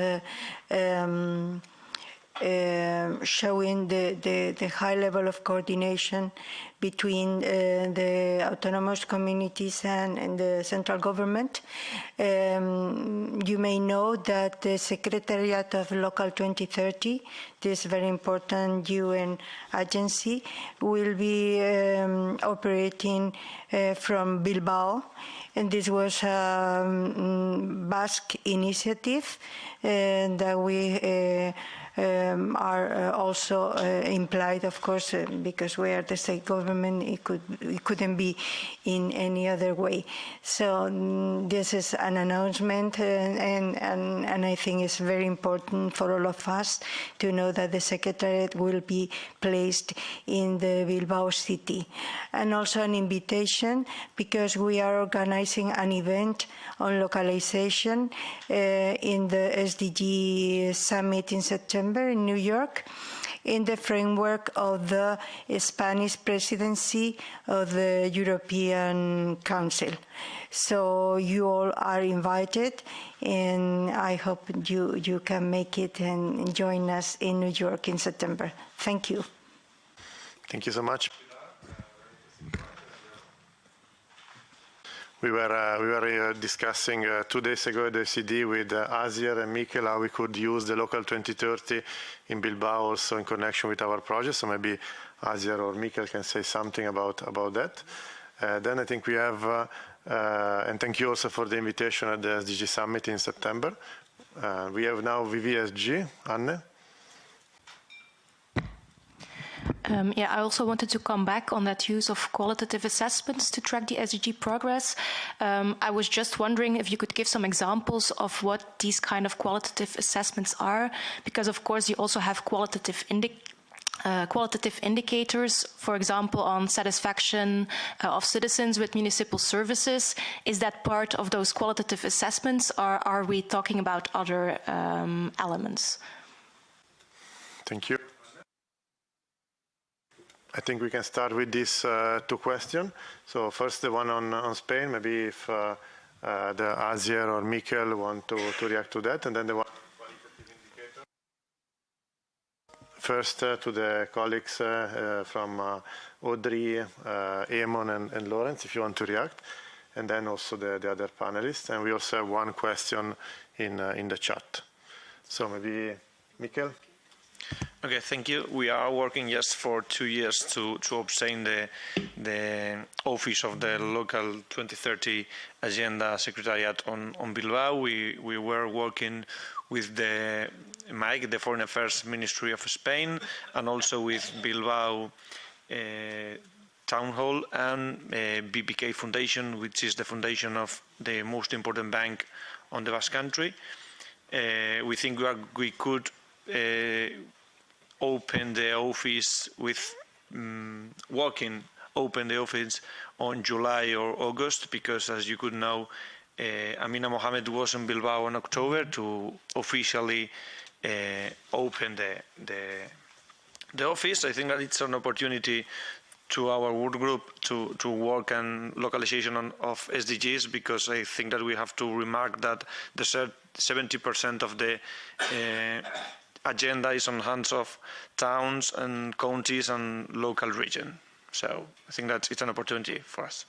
showing the high level of coordination between the autonomous communities and the central government. You may know that the Secretariat of Local 2030, this very important UN agency, will be operating from Bilbao. And this was a Basque initiative that we are also implied, of course, because we are the state government. It couldn't be in any other way. So this is an announcement, and I think it's very important for all of us to know that the Secretariat will be placed in the Bilbao city. And also an invitation, because we are organizing an event on localization in the SDG Summit in September in New York, in the framework of the Spanish presidency of the European Council. So you all are invited, and I hope you can make it and join us in New York in September. Thank you. Thank you so much. We were discussing 2 days ago at the OECD with Asier and Mikel how we could use the Local 2030 in Bilbao also in connection with our project. So maybe Asia or Mikkel can say something about that. Then I think we have, and thank you also for the invitation at the SDG Summit in September. We have now VVSG, Anne. Yeah, I also wanted to come back on that use of qualitative assessments to track the SDG progress. I was just wondering if you could give some examples of what these kind of qualitative assessments are, because of course you also have qualitative indicators, for example, on satisfaction of citizens with municipal services. Is that part of those qualitative assessments, or are we talking about other elements? Thank you. I think we can start with these two questions. So first, the one on Spain. Maybe if the Asia or Mikkel want to react to that, and then the one on qualitative indicator. First, to the colleagues from Audrey, Eamon, and Lawrence, if you want to react, and then also the other panelists. And we also have one question in the chat. So maybe Mikkel. Okay, thank you. We are working just for 2 years to obtain the office of the local 2030 Agenda Secretariat on Bilbao. We were working with the MAIC, the Foreign Affairs Ministry of Spain, and also with Bilbao Town Hall and BBK Foundation, which is the foundation of the most important bank on the Basque Country. We think we could open the office with open the office on July or August, because as you could know, Amina Mohamed was in Bilbao in October to officially open the office. I think that it's an opportunity to our work group to work on localization of SDGs, because I think that we have to remark that the 70% of the agenda is on hands of towns and counties and local region. So I think that it's an opportunity for us.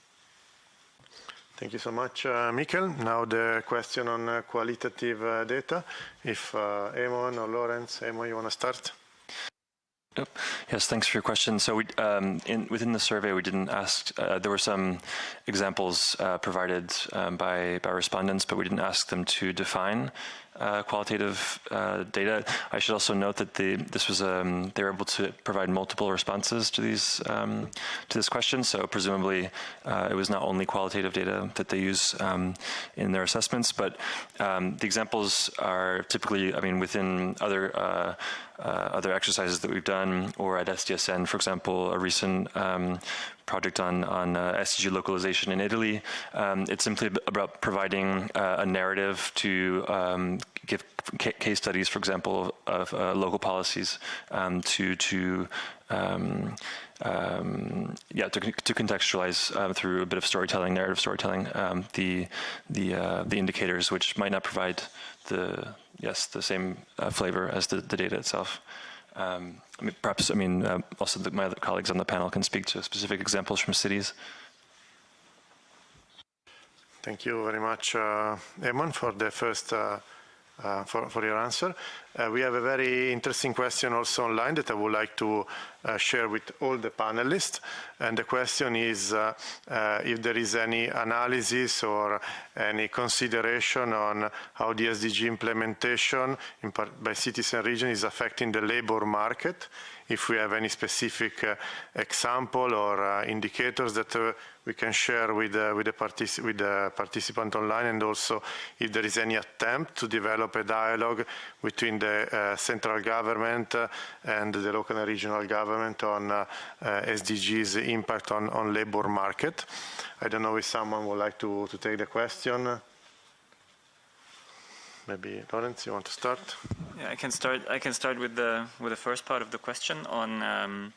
Thank you so much, Mikkel. Now the question on qualitative data. If Eamon or Lawrence, Eamon, you want to start? Yep. Yes, thanks for your question. So within the survey, we didn't ask, there were some examples provided by respondents, but we didn't ask them to define qualitative data. I should also note that they were able to provide multiple responses to this question. So presumably it was not only qualitative data that they use in their assessments, but the examples are typically, I mean, within other exercises that we've done, or at SDSN, for example, a recent project on SDG localization in Italy. It's simply about providing a narrative to give case studies, for example, of local policies to contextualize through a bit of storytelling, narrative storytelling, the indicators, which might not provide the same flavor as the data itself. Also my other colleagues on the panel can speak to specific examples from cities. Thank you very much, Eamon, for the first for your answer. We have a very interesting question also online that I would like to share with all the panelists. And the question is if there is any analysis or any consideration on how the SDG implementation by cities and regions is affecting the labor market. If we have any specific example or indicators that we can share with the participant online, and also if there is any attempt to develop a dialogue between the central government and the local and regional government on SDGs' impact on labor market. I don't know if someone would like to take the question. Maybe Lawrence, you want to start? Yeah, I can start with the first part of the question on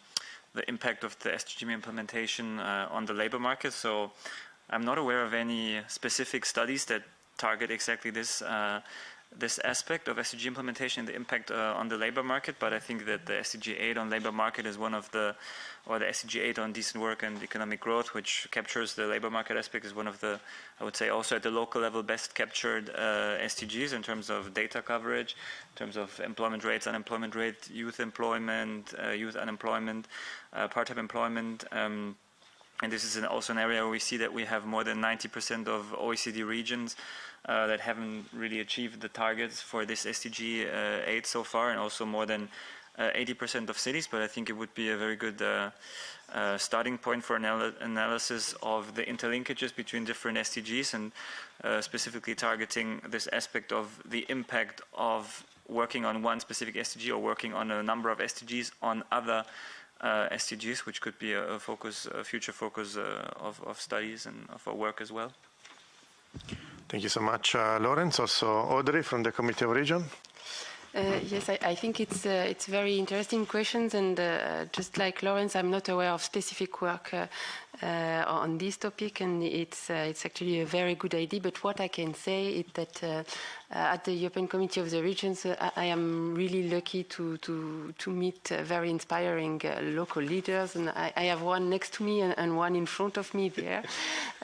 the impact of the SDG implementation on the labor market. So I'm not aware of any specific studies that target exactly this this aspect of SDG implementation and the impact on the labor market, but I think that the SDG 8 on labor market is one of the, or the SDG 8 on decent work and economic growth, which captures the labor market aspect, is one of the, I would say also at the local level, best captured SDGs in terms of data coverage, in terms of employment rates, unemployment rate, youth employment, youth unemployment, part-time employment. And this is also an area where we see that we have more than 90% of OECD regions that haven't really achieved the targets for this SDG 8 so far, and also more than 80% of cities. But I think it would be a very good starting point for analysis of the interlinkages between different SDGs, and specifically targeting this aspect of the impact of working on one specific SDG or working on a number of SDGs on other SDGs, which could be a focus, a future focus of studies and of our work as well. Thank you so much, Lawrence. Also, Audrey from the Committee of Region. Yes, I think it's very interesting questions, and just like Lawrence, I'm not aware of specific work on this topic, and it's actually a very good idea. But what I can say is that at the European Committee of the Regions, I am really lucky to meet very inspiring local leaders, and I have one next to me and one in front of me there,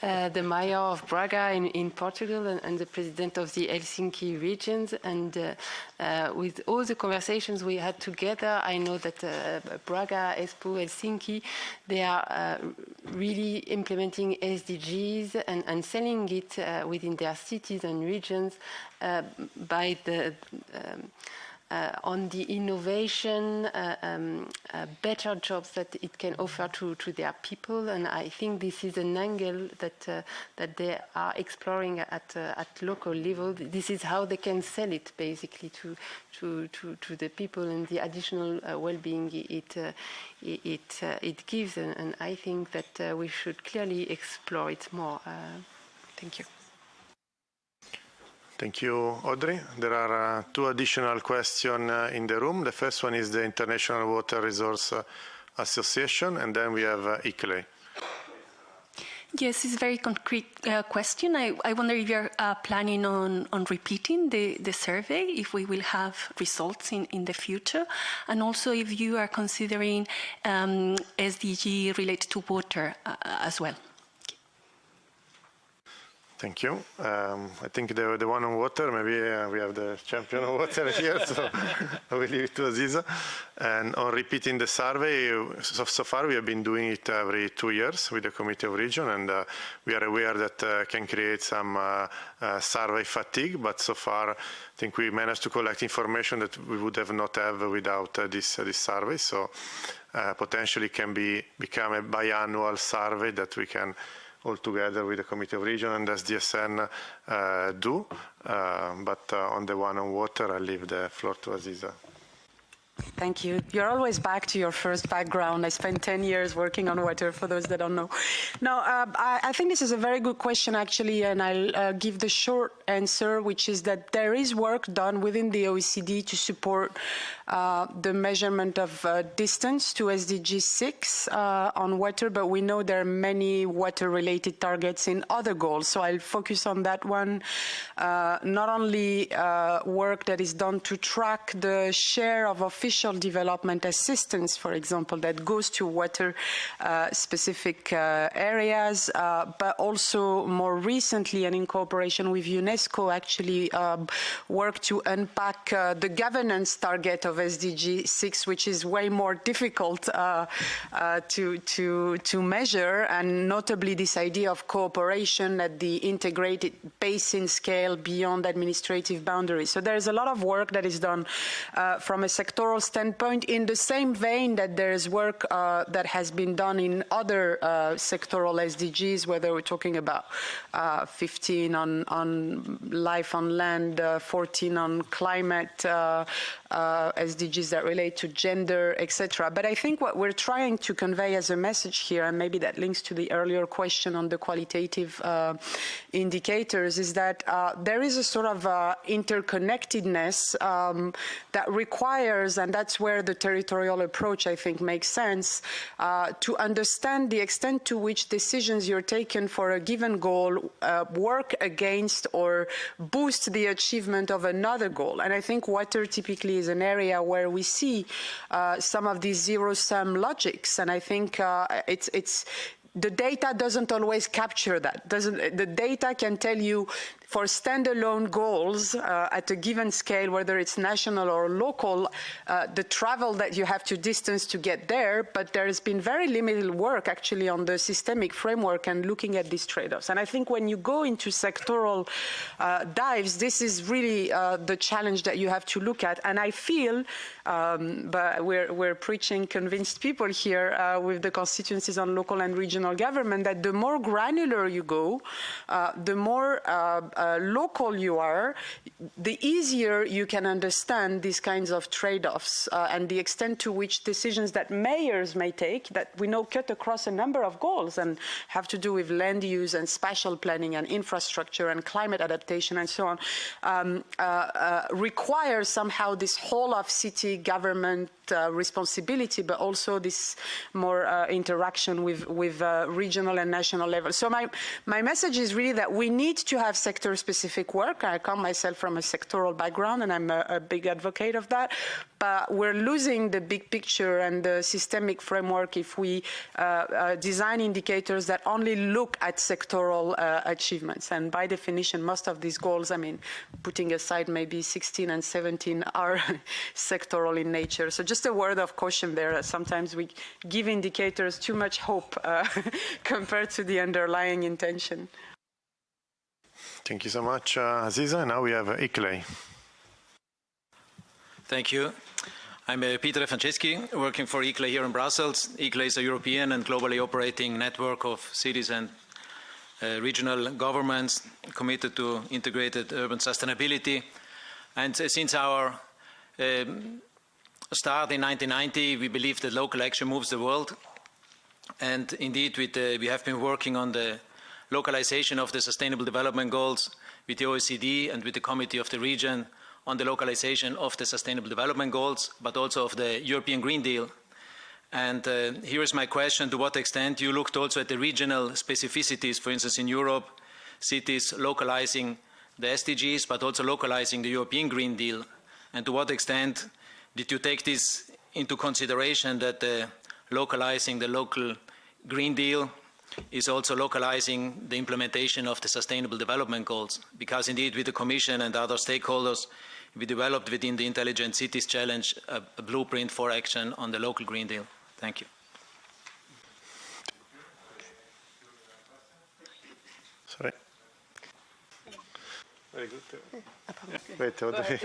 the mayor of Braga in Portugal and the president of the Helsinki regions. And with all the conversations we had together, I know that Braga, Espoo, Helsinki, they are really implementing SDGs and selling it within their cities and regions by the on the innovation, better jobs that it can offer to their people. And I think this is an angle that they are exploring at local level. This is how they can sell it basically to the people, and the additional well-being it gives. And I think that we should clearly explore it more. Thank you. Thank you, Audrey. There are two additional questions in the room. The first one is the International Water Resource Association, and then we have ICLE. Yes, it's a very concrete question. I wonder if you're planning on repeating the survey, if we will have results in the future, and also if you are considering SDG related to water as well. Thank you. I think the one on water, maybe we have the champion of water here, so I will leave it to Aziza. And on repeating the survey, so far we have been doing it every 2 years with the Committee of Region, and we are aware that can create some survey fatigue, but so far I think we managed to collect information that we would have not have without this survey. So potentially can become a biannual survey that we can all together with the Committee of Region and SDSN do. But on the one on water, I'll leave the floor to Aziza. Thank you. You're always back to your first background. I spent 10 years working on water, for those that don't know. No, I think this is a very good question, actually, and I'll give the short answer, which is that there is work done within the OECD to support the measurement of distance to SDG 6 on water, but we know there are many water-related targets in other goals, so I'll focus on that one. Not only work that is done to track the share of official development assistance, for example, that goes to water-specific areas, but also more recently, and in cooperation with UNESCO, actually work to unpack the governance target of SDG 6, which is way more difficult to measure, and notably this idea of cooperation at the integrated basin scale beyond administrative boundaries. So there's a lot of work that is done from a sectoral standpoint, in the same vein that there's work that has been done in other sectoral SDGs, whether we're talking about 15 on life on land, 14 on climate, SDGs that relate to gender, etc. But I think what we're trying to convey as a message here, and maybe that links to the earlier question on the qualitative indicators, is that there is a sort of interconnectedness that requires, and that's where the territorial approach, I think, makes sense, to understand the extent to which decisions you're taking for a given goal work against or boost the achievement of another goal. And I think water typically is an area where we see some of these zero-sum logics, and I think the data doesn't always capture that. The data can tell you for standalone goals at a given scale, whether it's national or local, the travel that you have to distance to get there, but there's been very limited work actually on the systemic framework and looking at these trade-offs. And I think when you go into sectoral dives, this is really the challenge that you have to look at. And I feel, but we're preaching convinced people here with the constituencies on local and regional government, that the more granular you go, the more local you are, the easier you can understand these kinds of trade-offs and the extent to which decisions that mayors may take, that we know cut across a number of goals and have to do with land use and spatial planning and infrastructure and climate adaptation and so on, require somehow this whole of city government responsibility, but also this more interaction with regional and national levels. So my message is really that we need to have sector-specific work. I come myself from a sectoral background, and I'm a big advocate of that. But we're losing the big picture and the systemic framework if we design indicators that only look at sectoral achievements. And by definition, most of these goals, I mean, putting aside maybe 16 and 17, are sectoral in nature. So just a word of caution there. Sometimes we give indicators too much hope compared to the underlying intention. Thank you so much, Aziza. Now we have Iklay. Thank you. I'm Peter Franceschi, working for Iklay here in Brussels. Iklay is a European and globally operating network of cities and regional governments committed to integrated urban sustainability. And since our start in 1990, we believe that local action moves the world. And indeed, we have been working on the localization of the Sustainable Development Goals with the OECD and with the Committee of the Region on the localization of the Sustainable Development Goals, but also of the European Green Deal. And here is my question: to what extent you looked also at the regional specificities, for instance, in Europe, cities localizing the SDGs, but also localizing the European Green Deal? And to what extent did you take this into consideration, that localizing the local Green Deal is also localizing the implementation of the Sustainable Development Goals? Because indeed, with the Commission and other stakeholders, we developed within the Intelligent Cities Challenge a blueprint for action on the local Green Deal. Thank you. Sorry. Very good. Wait, Audrey.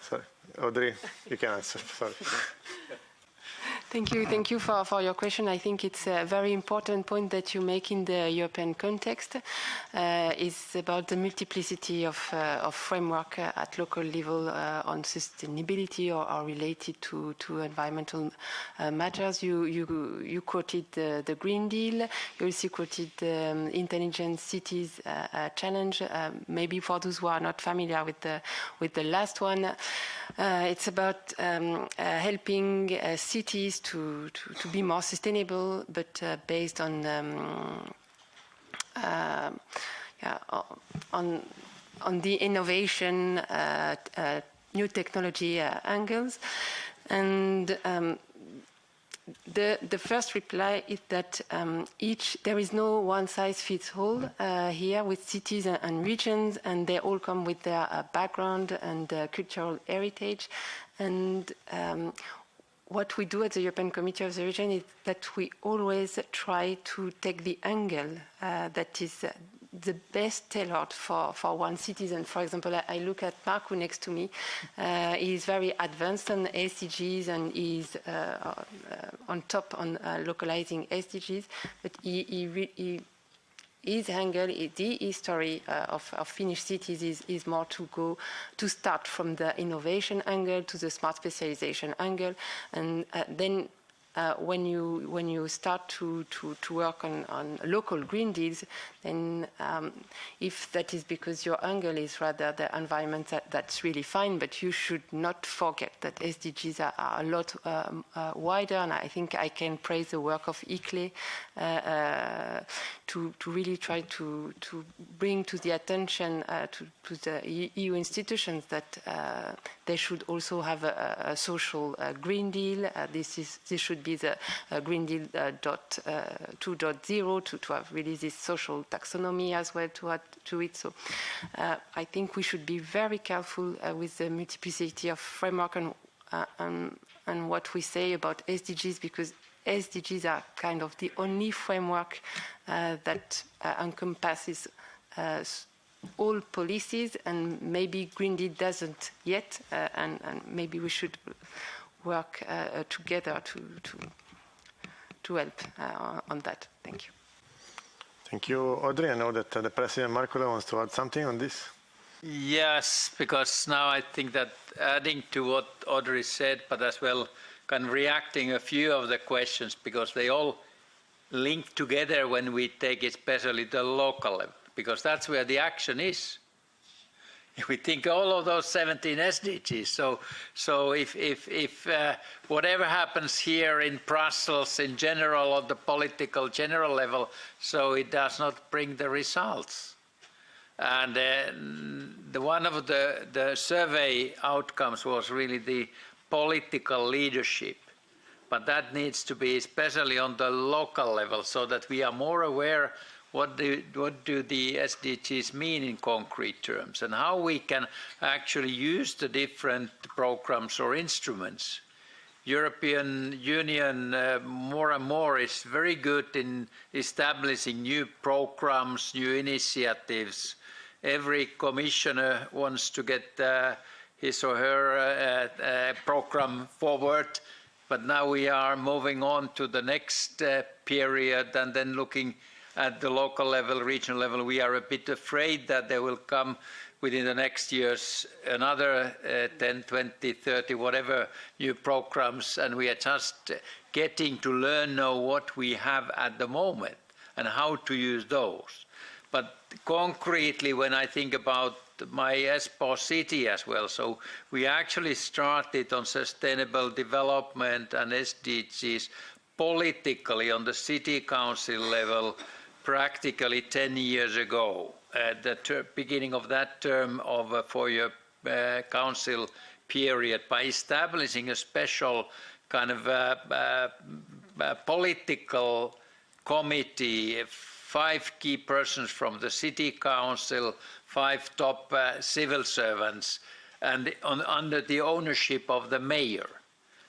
Sorry, Audrey, you can answer. Sorry. Thank you for your question. I think it's a very important point that you make in the European context. Is about the multiplicity of framework at local level on sustainability or related to environmental matters. You quoted the Green Deal. You also quoted the Intelligent Cities Challenge. Maybe for those who are not familiar with the last one, it's about helping cities to be more sustainable, but based on the innovation, new technology angles. And the first reply is that there is no one-size-fits-all here with cities and regions, and they all come with their background and cultural heritage. And what we do at the European Committee of the Region is that we always try to take the angle that is the best tailored for one citizen. For example, I look at Marco next to me. He is very advanced on SDGs and is on top on localizing SDGs, but his angle, the history of Finnish cities is more to start from the innovation angle to the smart specialization angle, and then when you start to work on local green deals, then if that is because your angle is rather the environment, that's really fine, but you should not forget that SDGs are a lot wider, and I think I can praise the work of ICLE to really try to bring to the attention to the EU institutions that they should also have a social Green Deal. This should be the Green Deal 2.0 to have really this social taxonomy as well to add to it. So I think we should be very careful with the multiplicity of framework and what we say about SDGs, because SDGs are kind of the only framework that encompasses all policies, and maybe Green Deal doesn't yet, and maybe we should work together to help on that. Thank you. Thank you, Audrey. I know that the President Markula wants to add something on this. Yes, because now I think that adding to what Audrey said, but as well kind of reacting a few of the questions, because they all link together when we take especially the local level, because that's where the action is. If we think all of those 17 SDGs, so if whatever happens here in Brussels in general, on the political general level, so it does not bring the results. And one of the survey outcomes was really the political leadership. But that needs to be especially on the local level, so that we are more aware what do the SDGs mean in concrete terms, and how we can actually use the different programs or instruments. European Union more and more is very good in establishing new programs, new initiatives. Every commissioner wants to get his or her program forward, but now we are moving on to the next period, and then looking at the local level, regional level. We are a bit afraid that there will come within the next years another 10, 20, 30, whatever new programs, and we are just getting to learn now what we have at the moment and how to use those. But concretely, when I think about my Espoo city as well, so we actually started on sustainable development and SDGs politically on the city council level practically 10 years ago, at the beginning of that term of a 4-year council period, by establishing a special kind of political committee, 5 key persons from the city council, 5 top civil servants, and under the ownership of the mayor.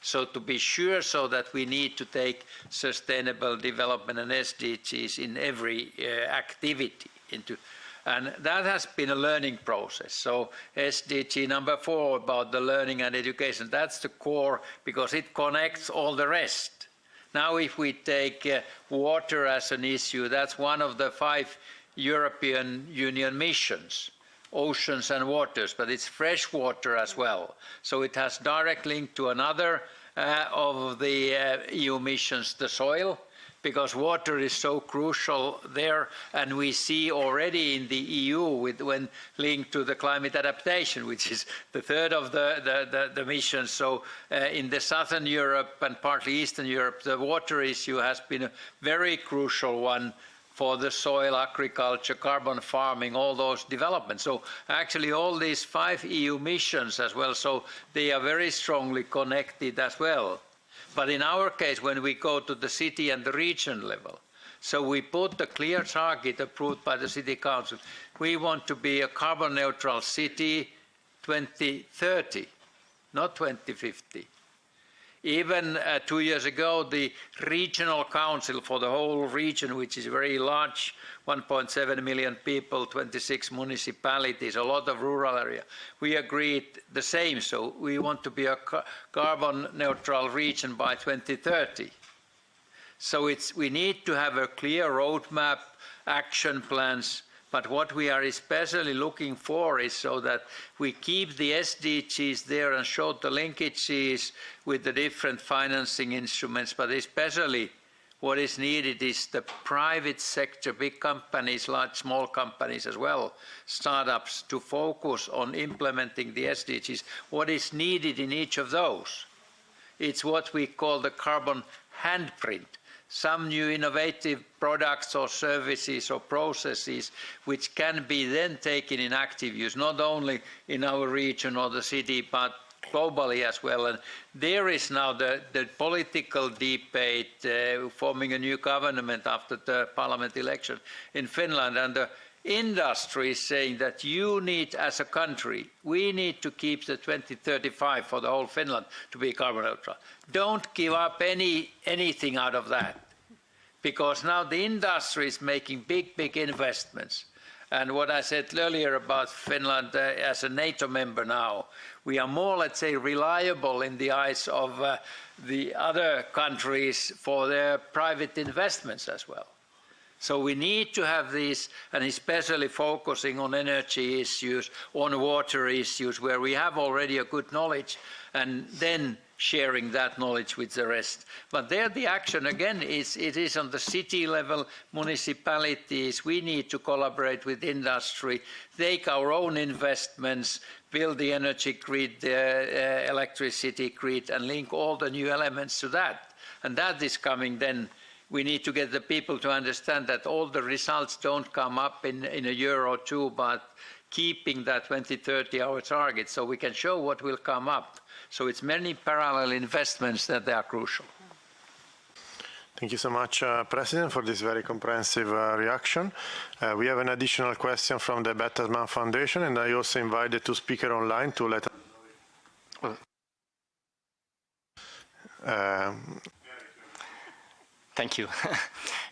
So to be sure, so that we need to take sustainable development and SDGs in every activity into, and that has been a learning process. So SDG number 4 about the learning and education, that's the core, because it connects all the rest. Now if we take water as an issue, that's one of the 5 European Union missions. Oceans and waters, but it's fresh water as well. So it has direct link to another of the EU missions, the soil, because water is so crucial there, and we see already in the EU when linked to the climate adaptation, which is the third of the mission. So in the southern Europe and partly Eastern Europe, the water issue has been a very crucial one for the soil, agriculture, carbon farming, all those developments. So actually all these 5 EU missions as well, so they are very strongly connected as well. But in our case, when we go to the city and the region level, so we put the clear target approved by the city council. We want to be a carbon neutral city 2030, not 2050. Even 2 years ago, the regional council for the whole region, which is very large, 1.7 million people, 26 municipalities, a lot of rural area, we agreed the same. So we want to be a carbon neutral region by 2030. So we need to have a clear roadmap, action plans, But what we are especially looking for is so that we keep the SDGs there and show the linkages with the different financing instruments, but especially what is needed is the private sector, big companies, large, small companies as well, startups, to focus on implementing the SDGs. What is needed in each of those? It's what we call the carbon handprint. Some new innovative products or services or processes which can be then taken in active use, not only in our region or the city, but globally as well. And there is now the political debate forming a new government after the parliament election in Finland. And the industry is saying that you need, as a country, we need to keep the 2035 for the whole Finland to be carbon neutral. Don't give up anything out of that, because now the industry is making big investments. And what I said earlier about Finland as a NATO member now, we are more, let's say, reliable in the eyes of the other countries for their private investments as well. So we need to have these, and especially focusing on energy issues, on water issues, where we have already a good knowledge, and then sharing that knowledge with the rest. But there the action again it is on the city level, municipalities. We need to collaborate with industry, take our own investments, build the energy grid, the electricity grid, and link all the new elements to that. And that is coming then. We need to get the people to understand that all the results don't come up in a year or two, but keeping that 2030 our target, so we can show what will come up. So it's many parallel investments that are crucial. Thank you so much, President, for this very comprehensive reaction. We have an additional question from the Bertelsmann Foundation, and I also invite the two speakers online to let us know. Thank you.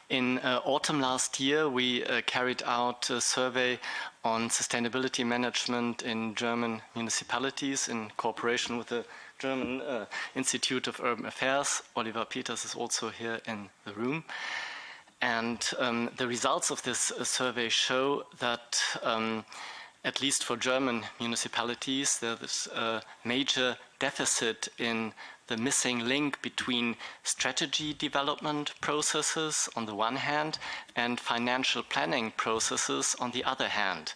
In autumn last year, we carried out a survey on sustainability management in German municipalities in cooperation with the German Institute of Urban Affairs. Oliver Peters is also here in the room. And the results of this survey show that at least for German municipalities, there is a major deficit in the missing link between strategy development processes on the one hand and financial planning processes on the other hand.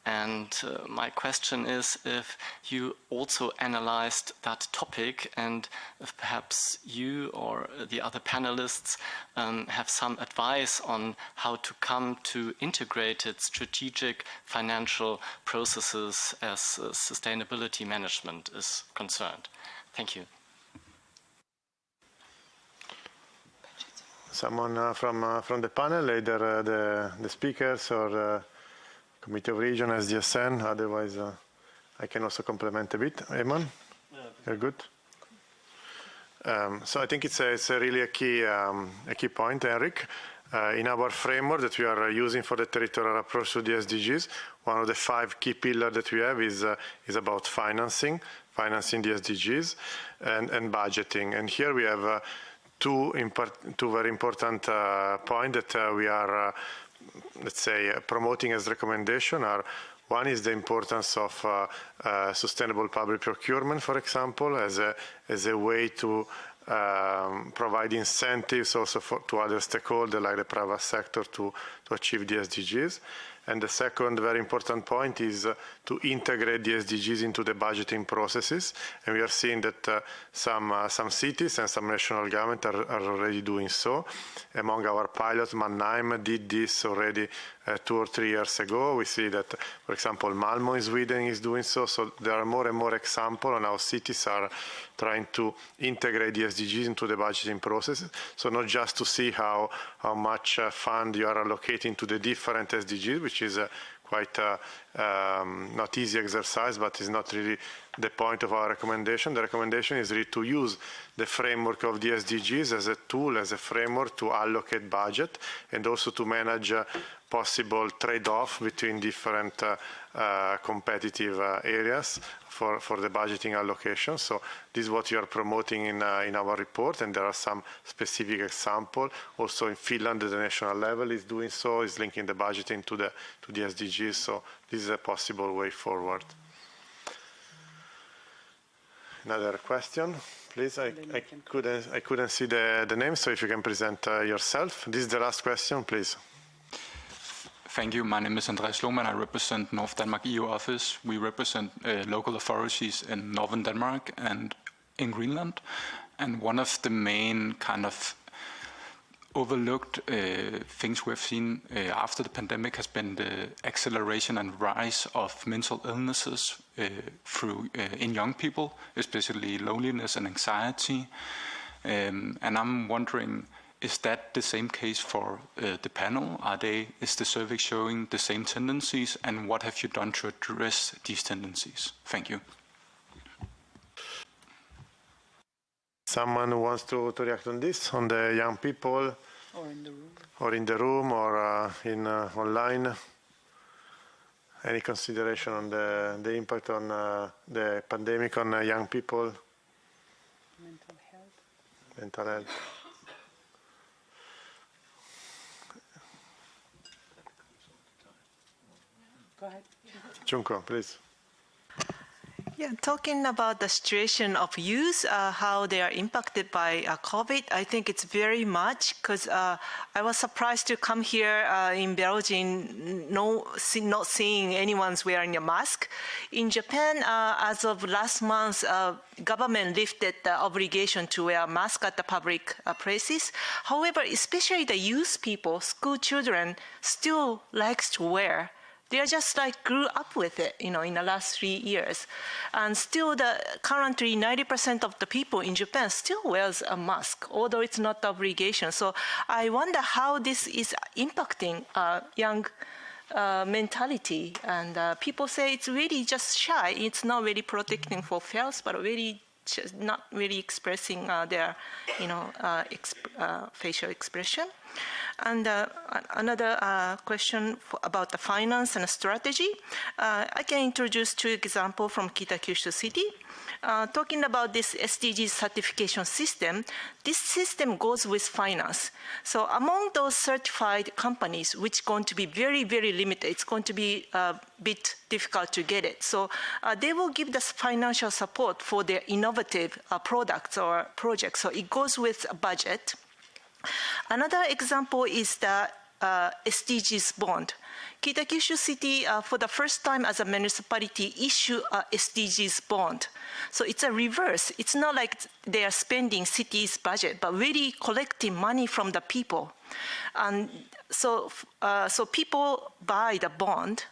And my question is if you also analyzed that topic, and if perhaps you or the other panelists have some advice on how to come to integrated strategic financial processes as sustainability management is concerned. Thank you. Someone from the panel, either the speakers or Committee of Region, SDSN, otherwise I can also complement a bit. Eamon? You're good? So I think it's a really a key point, Eric. In our framework that we are using for the territorial approach to the SDGs, one of the 5 key pillars that we have is about financing the SDGs and budgeting. And here we have two very important points that we are, let's say, promoting as recommendation are: one is the importance of sustainable public procurement, for example, as a way to provide incentives also to other stakeholders like the private sector to achieve the SDGs. And the second very important point is to integrate the SDGs into the budgeting processes. And we are seeing that some cities and some national government are already doing so. Among our pilots, Mannheim did this already 2 or 3 years ago. We see that, for example, Malmö in Sweden is doing so. So there are more and more examples on how cities are trying to integrate the SDGs into the budgeting process. So not just to see how much fund you are allocating to the different SDGs, which is quite not easy exercise, but it's not really the point of our recommendation. The recommendation is really to use the framework of the SDGs as a tool, as a framework to allocate budget and also to manage possible trade-off between different competitive areas for the budgeting allocation. So this is what you are promoting in our report, and there are some specific examples. Also in Finland, at the national level is doing so, is linking the budgeting to the SDGs. So this is a possible way forward. Another question, please. I couldn't see the name, so if you can present yourself. This is the last question, please. Thank you. My name is Andreas Lohmann. I represent North Denmark EU office. We represent local authorities in northern Denmark and in Greenland. And one of the main kind of overlooked things we've seen after the pandemic has been the acceleration and rise of mental illnesses in young people, especially loneliness and anxiety. And I'm wondering, is that the same case for the panel? Is the survey showing the same tendencies, and what have you done to address these tendencies? Thank you. Someone who wants to react on this, on the young people? Or in the room, or online? Any consideration on the impact on the pandemic on young people? Mental health. Go ahead. Junko, please. Yeah, talking about the situation of youth, how they are impacted by COVID, I think it's very much because I was surprised to come here in Belgium, not seeing anyone's wearing a mask. In Japan, as of last month, government lifted the obligation to wear a mask at the public places. However, especially the youth people, school children, still likes to wear. They are just like grew up with it, in the last 3 years. And still currently 90% of the people in Japan still wears a mask, although it's not the obligation. So I wonder how this is impacting young mentality. And people say it's really just shy. It's not really protecting for health, but really not really expressing their, facial expression. And another question about the finance and strategy. I can introduce 2 examples from Kita-Kyushu City. Talking about this SDGs certification system, this system goes with finance. So among those certified companies, which is going to be very, very limited, it's going to be a bit difficult to get it. So they will give us financial support for their innovative products or projects. So it goes with a budget. Another example is the SDGs bond. Kita-Kyushu City, for the first time as a municipality, issue a SDGs bond. So it's a reverse. It's not like they are spending city's budget, but really collecting money from the people. And so people buy the bond,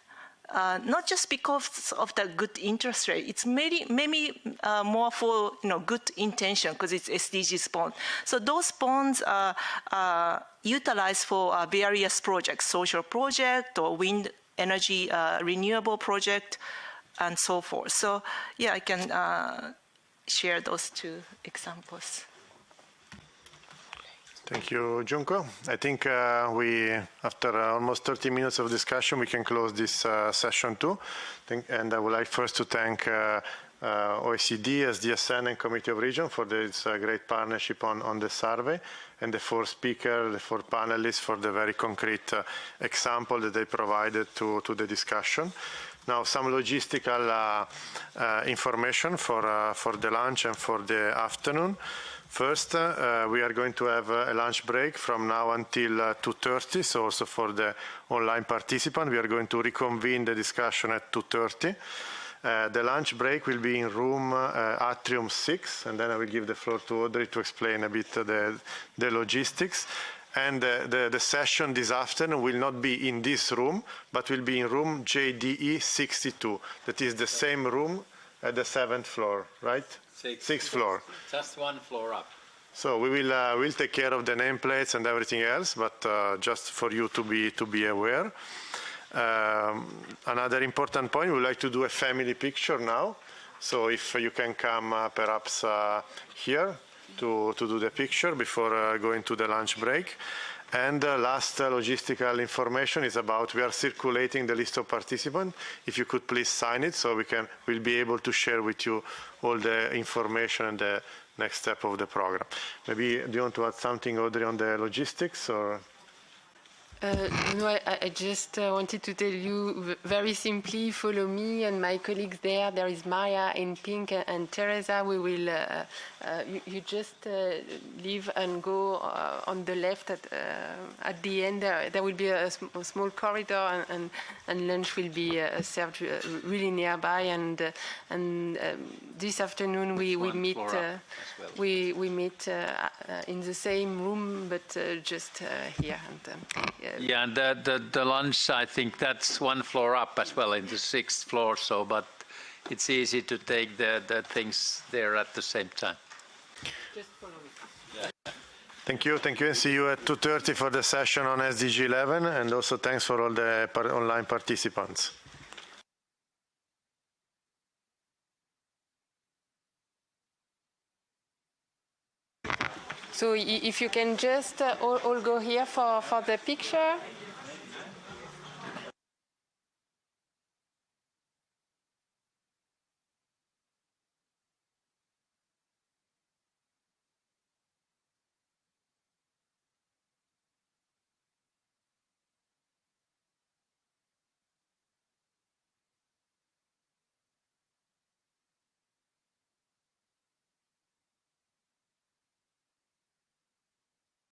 not just because of the good interest rate. It's maybe more for good intention because it's SDGs bond. So those bonds are utilized for various projects, social project or wind energy renewable project, and so forth. So yeah, I can share those 2 examples. Thank you, Junko. I think after almost 30 minutes of discussion, we can close this session too. And I would like first to thank OECD, SDSN, and Committee of Region for this great partnership on the survey, and the 4 speakers, the 4 panelists for the very concrete example that they provided to the discussion. Now, some logistical information for the lunch and for the afternoon. First, we are going to have a lunch break from now until 2:30, so also for the online participant, we are going to reconvene the discussion at 2:30. The lunch break will be in room Atrium 6, and then I will give the floor to Audrey to explain a bit the logistics. And the session this afternoon will not be in this room, but will be in room JDE 62. That is the same room at the 7th floor, right? 6th floor. Just 1 floor up. So we will we'll take care of the nameplates and everything else, but just for you to be aware. Another important point, we would like to do a family picture now. So if you can come perhaps here to do the picture before going to the lunch break. And last logistical information is about, we are circulating the list of participants. If you could please sign it so we'll be able to share with you all the information and the next step of the program. Maybe, do you want to add something, Audrey, on the logistics? Or? No, I just wanted to tell you very simply, follow me and my colleagues there. There is Maya in pink and Teresa. We will, you just leave and go on the left at the end. There will be a small corridor and lunch will be served really nearby. And this afternoon we meet, we meet in the same room, but just here. Yeah, and the lunch, I think that's one floor up as well, in the 6th floor. So, but it's easy to take the things there at the same time. Just follow me. Yeah. Thank you, and see you at 2:30 for the session on SDG 11, and also thanks for all the online participants. So if you can just all go here for the picture.